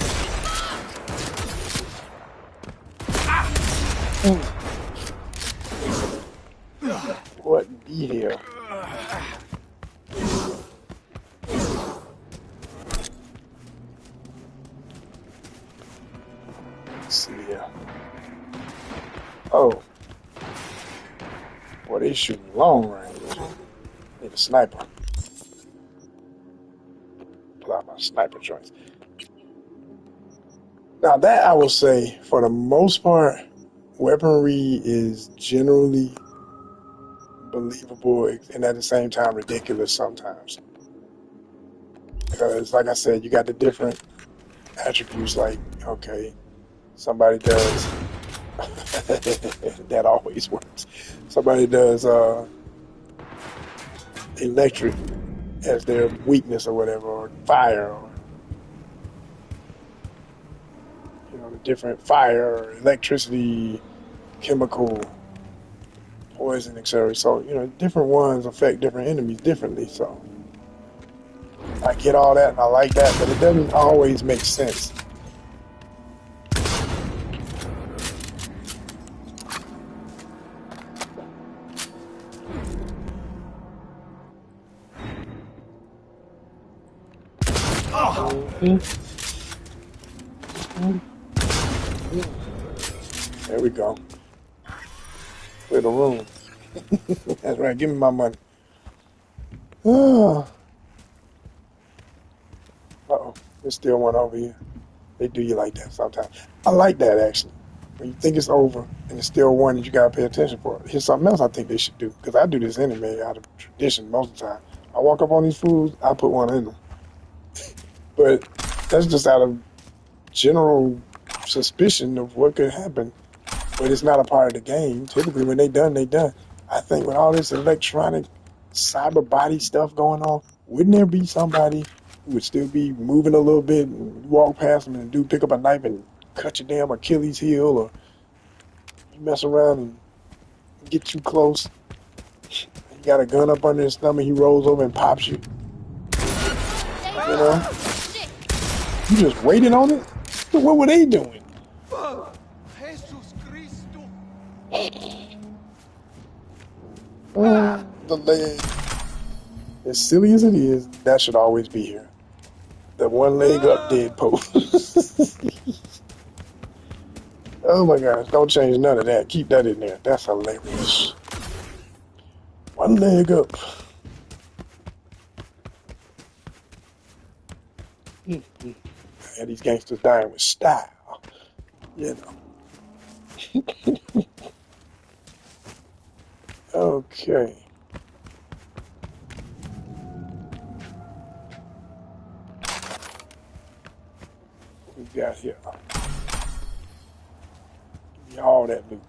S1: What the hell? Let's see here. Oh. Boy, they shooting long range. Need a sniper. Pull out my sniper joints. Now that I will say, for the most part, weaponry is generally believable and at the same time ridiculous sometimes. Because, like I said, you got the different attributes. Like, okay, somebody does that always works. Somebody does electric as their weakness or whatever, or fire, or the different fire, electricity, chemical, poison, etc. So different ones affect different enemies differently. So I get all that and I like that, but it doesn't always make sense. There we go. Clear the room. That's right. Give me my money. Uh-oh. There's still one over here. They do you like that sometimes. I like that, actually. When you think it's over and there's still one that you got to pay attention for. Here's something else I think they should do. Because I do this anyway out of tradition most of the time. I walk up on these fools, I put one in them. But that's just out of general suspicion of what could happen. But it's not a part of the game. Typically, when they done, they done. I think with all this electronic cyber body stuff going on, wouldn't there be somebody who would still be moving a little bit and you walk past them and dude pick up a knife and cut your damn Achilles heel, or you mess around and get too close, you got a gun up under his stomach, he rolls over and pops you. You just waited on it? What were they doing? The leg. As silly as it is, that should always be here. The one leg up dead pose. Oh my gosh, don't change none of that. Keep that in there. That's hilarious. One leg up. And these gangsters dying with style. Okay. What we got here? Give me all that loot.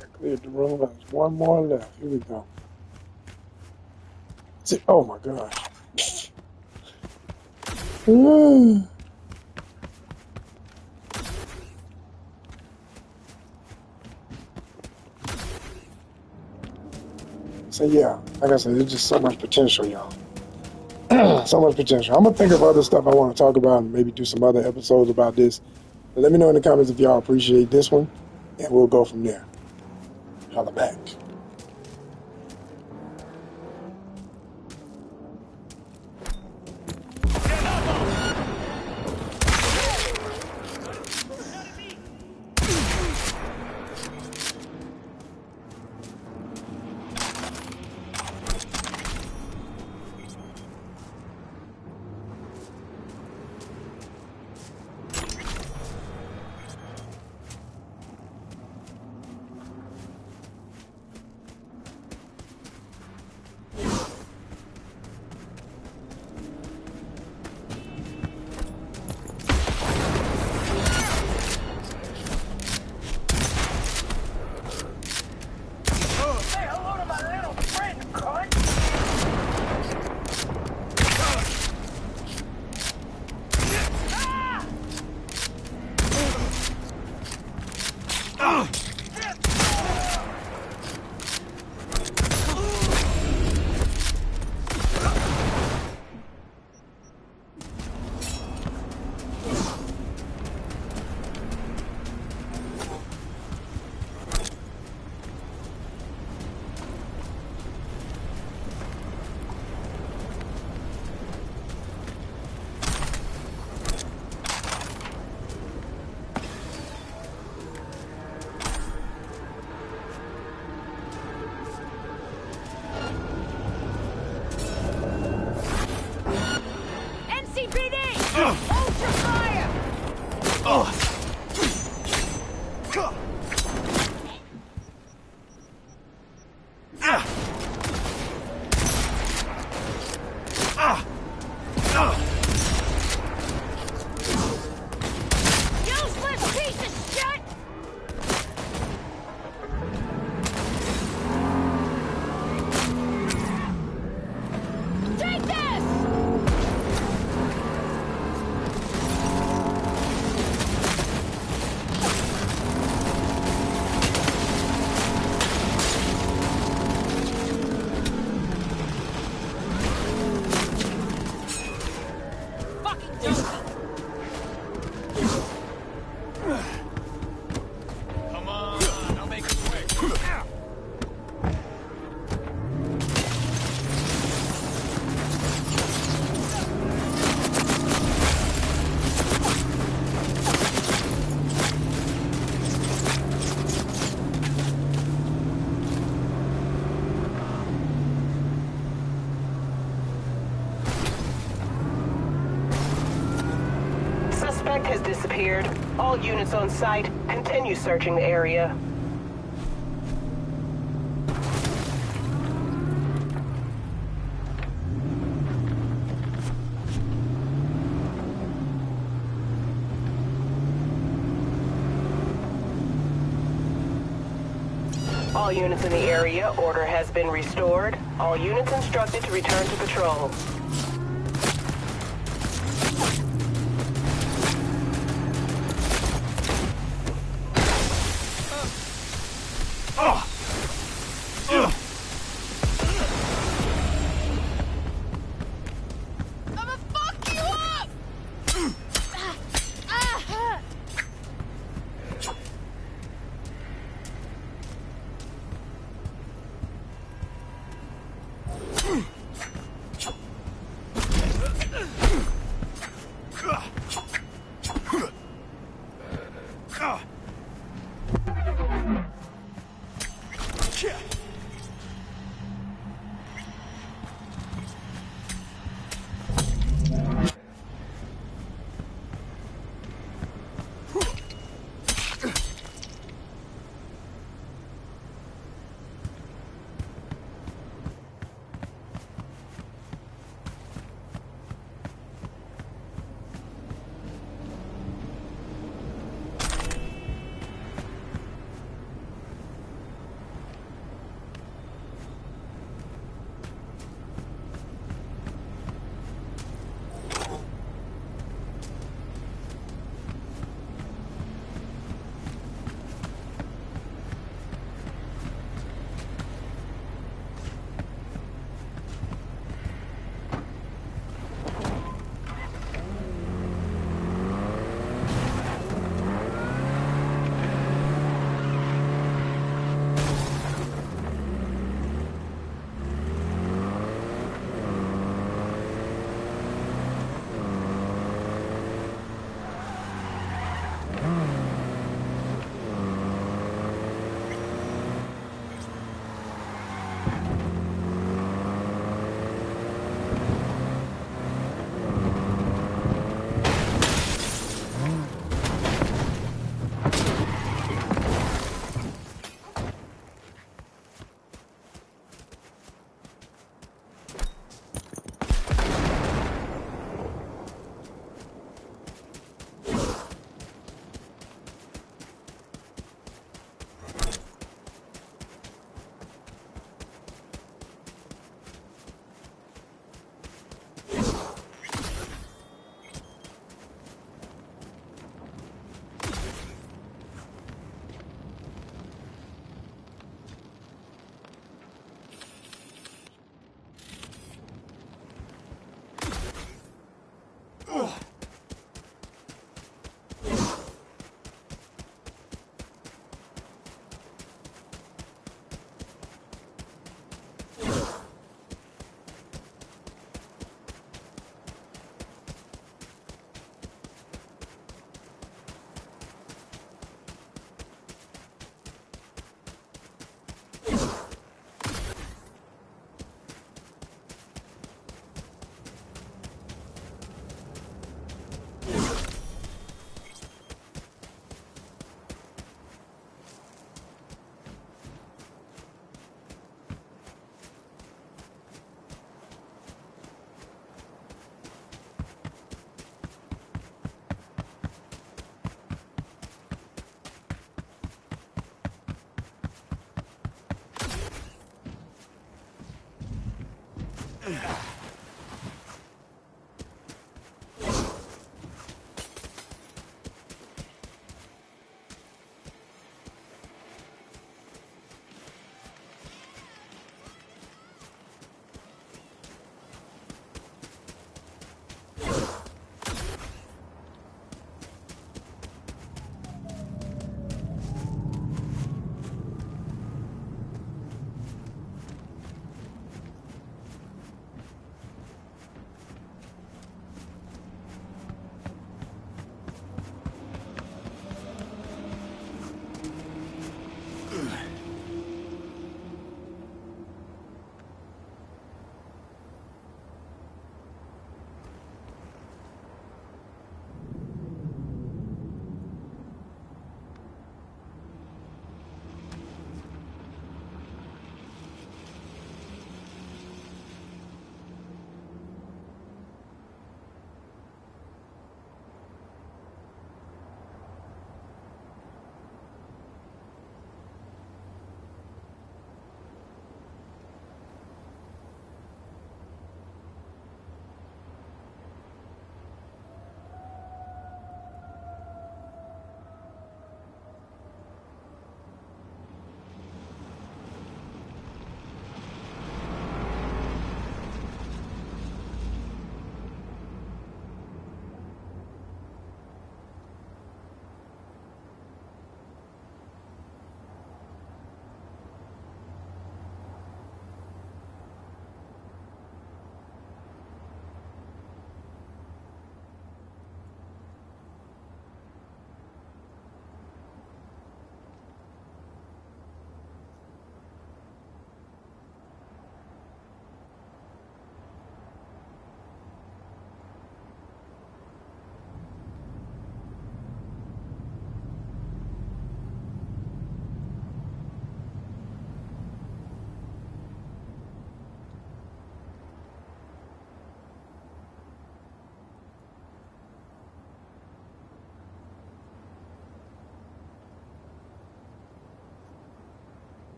S1: I cleared the room. There's one more left. Here we go. Oh my gosh. So yeah, like I said, there's just so much potential, y'all. So much potential. I'm gonna think of other stuff I want to talk about and maybe do some other episodes about this. But let me know in the comments if y'all appreciate this one, and we'll go from there. Holla back.
S5: Has disappeared. All units on site, continue searching the area. All units in the area, order has been restored. All units instructed to return to patrol.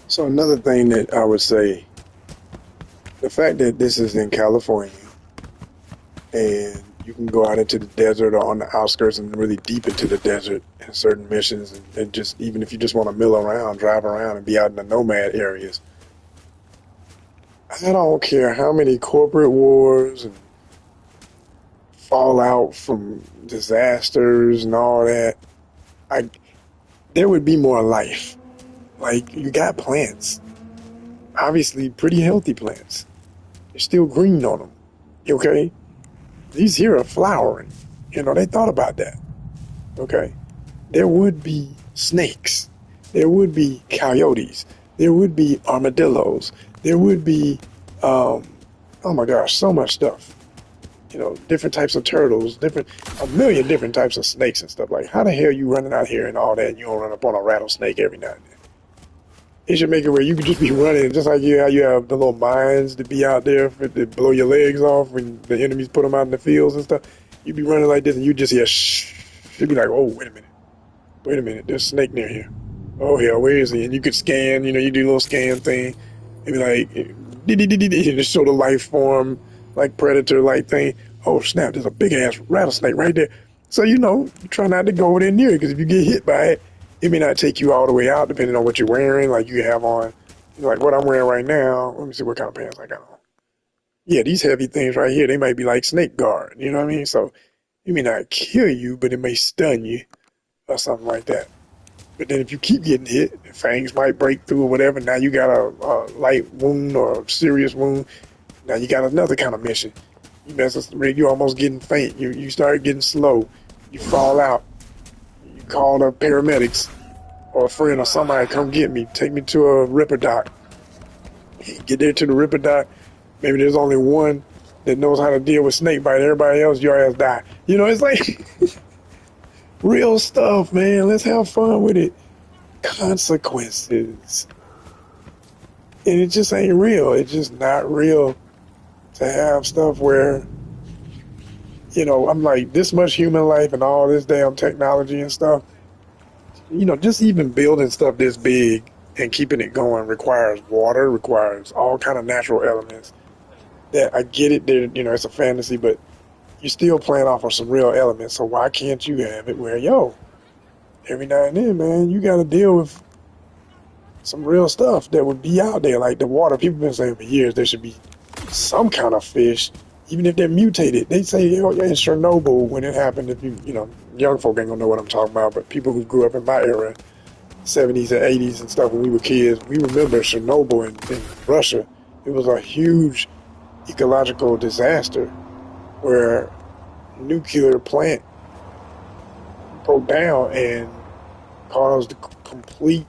S1: So another thing that I would say, the fact that this is in California and you can go out into the desert or on the outskirts and really deep into the desert in certain missions and just even if you just want to mill around, drive around and be out in the nomad areas. I don't care how many corporate wars and fallout from disasters and all that. There would be more life. Like, you got plants. Obviously, pretty healthy plants. They're still green on them. Okay? These here are flowering. You know, they thought about that. Okay? There would be snakes. There would be coyotes. There would be armadillos. There would be, oh my gosh, so much stuff. You know, different types of turtles, a million different types of snakes and stuff. Like, how the hell you running out here and all that and you don't run up on a rattlesnake every now and then? It should make it where you could just be running, just like how you have the little mines to be out there to blow your legs off when the enemies put them out in the fields and stuff. You'd be running like this and you just hear shh. You'd be like, oh, wait a minute, there's a snake near here. Oh hell, where is he? And you could scan, you know, you do a little scan thing. It'd be like, you just show the life form, like predator-like thing. Oh snap, there's a big ass rattlesnake right there. So, you know, try not to go over there near it, because if you get hit by it, it may not take you all the way out, depending on what you're wearing. Like you have on, like what I'm wearing right now. Let me see what kind of pants I got on. Yeah, these heavy things right here, they might be like snake guard. You know what I mean? So it may not kill you, but it may stun you or something like that. But then if you keep getting hit, the fangs might break through or whatever. Now you got a light wound or a serious wound. Now you got another kind of mission. You're almost getting faint. You start getting slow. You fall out. You call the paramedics or a friend or somebody, come get me. Take me to a Ripper doc. Get there to the Ripper doc. Maybe there's only one that knows how to deal with snake bite. Everybody else, your ass die. You know, it's like real stuff, man. Let's have fun with it. Consequences. And it just ain't real. It's just not real to have stuff where, you know, I'm like, this much human life and all this damn technology and stuff, you know, just even building stuff this big and keeping it going requires water, requires all kind of natural elements. That I get it, that, you know, it's a fantasy, but you're still playing off of some real elements. So why can't you have it where, yo, every now and then, man, you got to deal with some real stuff that would be out there, like the water. People have been saying for years there should be some kind of fish, even if they're mutated. They say, you know, in Chernobyl when it happened, if you know, young folk ain't gonna know what I'm talking about, but people who grew up in my era, 70s and 80s and stuff when we were kids, we remember Chernobyl in Russia. It was a huge ecological disaster where nuclear plant broke down and caused complete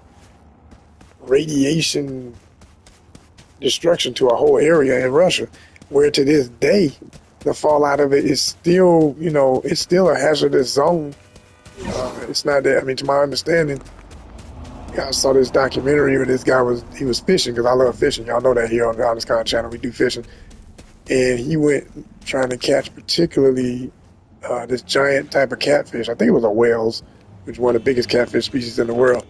S1: radiation destruction to a whole area in Russia, where to this day the fallout of it is still, you know, it's still a hazardous zone. It's not that, I mean, to my understanding, I saw this documentary where this guy he was fishing, because I love fishing. Y'all know that here on the Honest Con channel, we do fishing. And he went trying to catch particularly this giant type of catfish. I think it was a whales, which is one of the biggest catfish species in the world.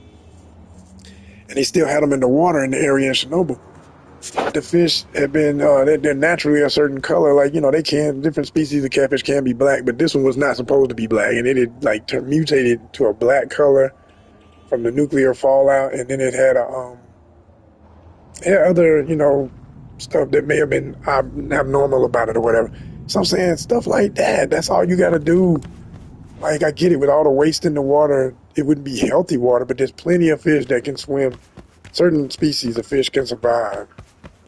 S1: And he still had them in the water in the area in Chernobyl. The fish had been, they're naturally a certain color. Like, you know, different species of catfish can be black, but this one was not supposed to be black. And it had, like, mutated to a black color from the nuclear fallout. And then it had other, you know, stuff that may have been abnormal about it or whatever. So I'm saying stuff like that, that's all you got to do. Like, I get it, with all the waste in the water, it wouldn't be healthy water, but there's plenty of fish that can swim. Certain species of fish can survive,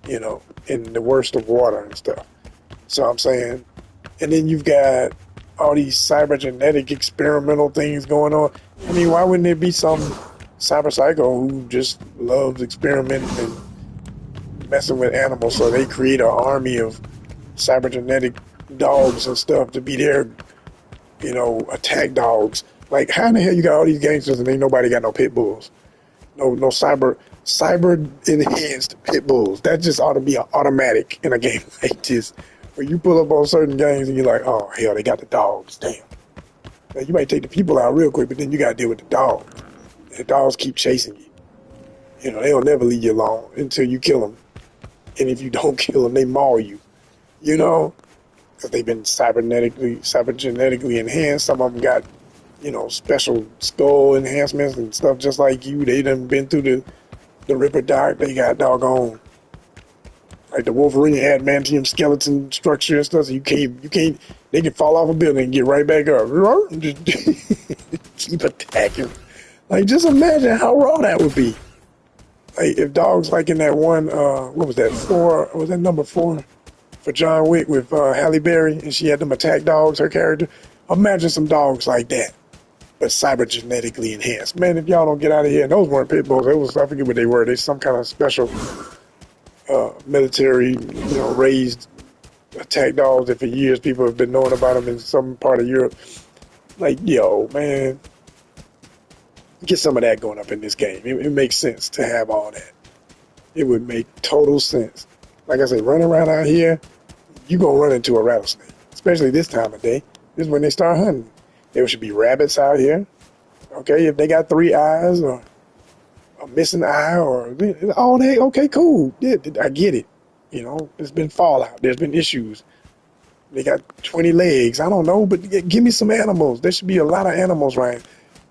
S1: you know, in the worst of water and stuff. So I'm saying, and then you've got all these cybergenetic experimental things going on. I mean, why wouldn't there be some cyber psycho who just loves experimenting and messing with animals, so they create an army of cybergenetic dogs and stuff to be their, you know, attack dogs? Like, how in the hell you got all these gangsters and ain't nobody got no pit bulls? No cyber enhanced pit bulls. That just ought to be an automatic in a game like this, where you pull up on certain games and you're like, oh hell, they got the dogs. Damn. Now, you might take the people out real quick, but then you gotta deal with the dogs. The dogs keep chasing you. You know, they'll never leave you alone until you kill them. And if you don't kill them, they maul you. You know, because they've been cybergenetically enhanced. Some of them got, you know, special skull enhancements and stuff just like you. They done been through the Ripper Doc. They got doggone, like the Wolverine adamantium skeleton structure and stuff. So you can't, they can fall off a building and get right back up. And just keep attacking. Like, just imagine how raw that would be. Like, if dogs, like in that one, what was that, 4, was that number 4 for John Wick with Halle Berry, and she had them attack dogs, her character? Imagine some dogs like that, but cybergenetically enhanced. Man, if y'all don't get out of here, and those weren't pit bulls, I forget what they were. They some kind of special military, you know, raised attack dogs that for years people have been knowing about them in some part of Europe. Like, yo, man, get some of that going up in this game. It makes sense to have all that. It would make total sense. Like I say, running around out here, you gonna run into a rattlesnake, especially this time of day. This is when they start hunting. There should be rabbits out here. Okay, if they got 3 eyes or a missing eye or all that, okay, cool. Yeah, I get it. You know, there's been fallout. There's been issues. They got 20 legs. I don't know, but give me some animals. There should be a lot of animals right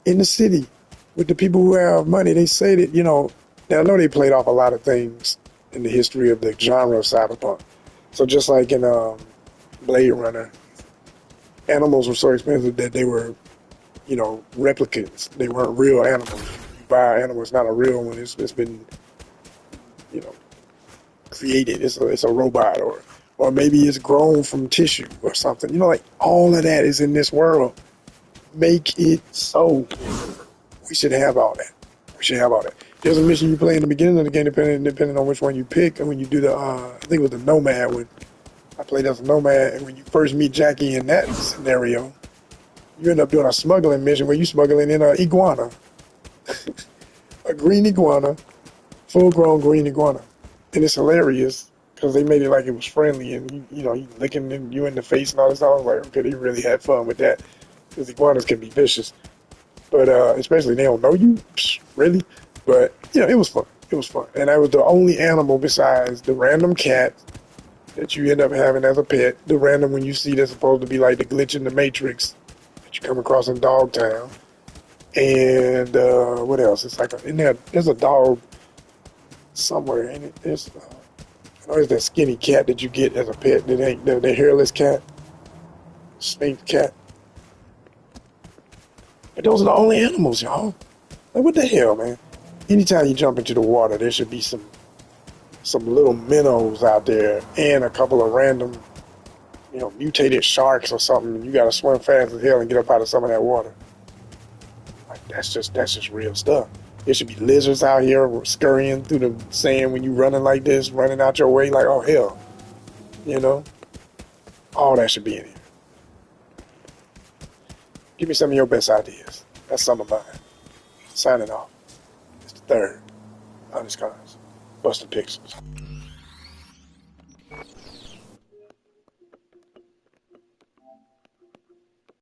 S1: in the city. With the people who have money, they say that, you know, now I know they played off a lot of things in the history of the genre of cyberpunk. So just like in Blade Runner, animals were so expensive that they were, you know, replicants. They weren't real animals. You buy an animal, it's not a real one. It's been, you know, created. It's a robot, or maybe it's grown from tissue or something. You know, like, all of that is in this world. Make it so. We should have all that. We should have all that. There's a mission you play in the beginning of the game, depending on which one you pick. And when you do the, I think it was the Nomad one. I played as a Nomad, and when you first meet Jackie in that scenario, you end up doing a smuggling mission where you smuggling in an iguana. A green iguana, full-grown green iguana. And it's hilarious, because they made it like it was friendly, and you know, he licking you in the face and all this. I was like, okay, they really had fun with that, because iguanas can be vicious, but especially they don't know you, really. But you know, it was fun. It was fun, and I was the only animal besides the random cat that you end up having as a pet, the random one you see that's supposed to be like the glitch in the Matrix that you come across in Dogtown, and what else? It's like there's a dog somewhere in it. There's that skinny cat that you get as a pet that ain't the hairless cat, snake cat. But those are the only animals, y'all. Like, what the hell, man? Anytime you jump into the water, there should be some little minnows out there and a couple of random, you know, mutated sharks or something. You gotta swim fast as hell and get up out of some of that water. Like, that's just real stuff. There should be lizards out here scurrying through the sand when you running like this, running out your way like, oh hell. You know? All that should be in here. Give me some of your best ideas. That's some of mine. Signing off. It's the third. Honest Cons. Busting Pixels.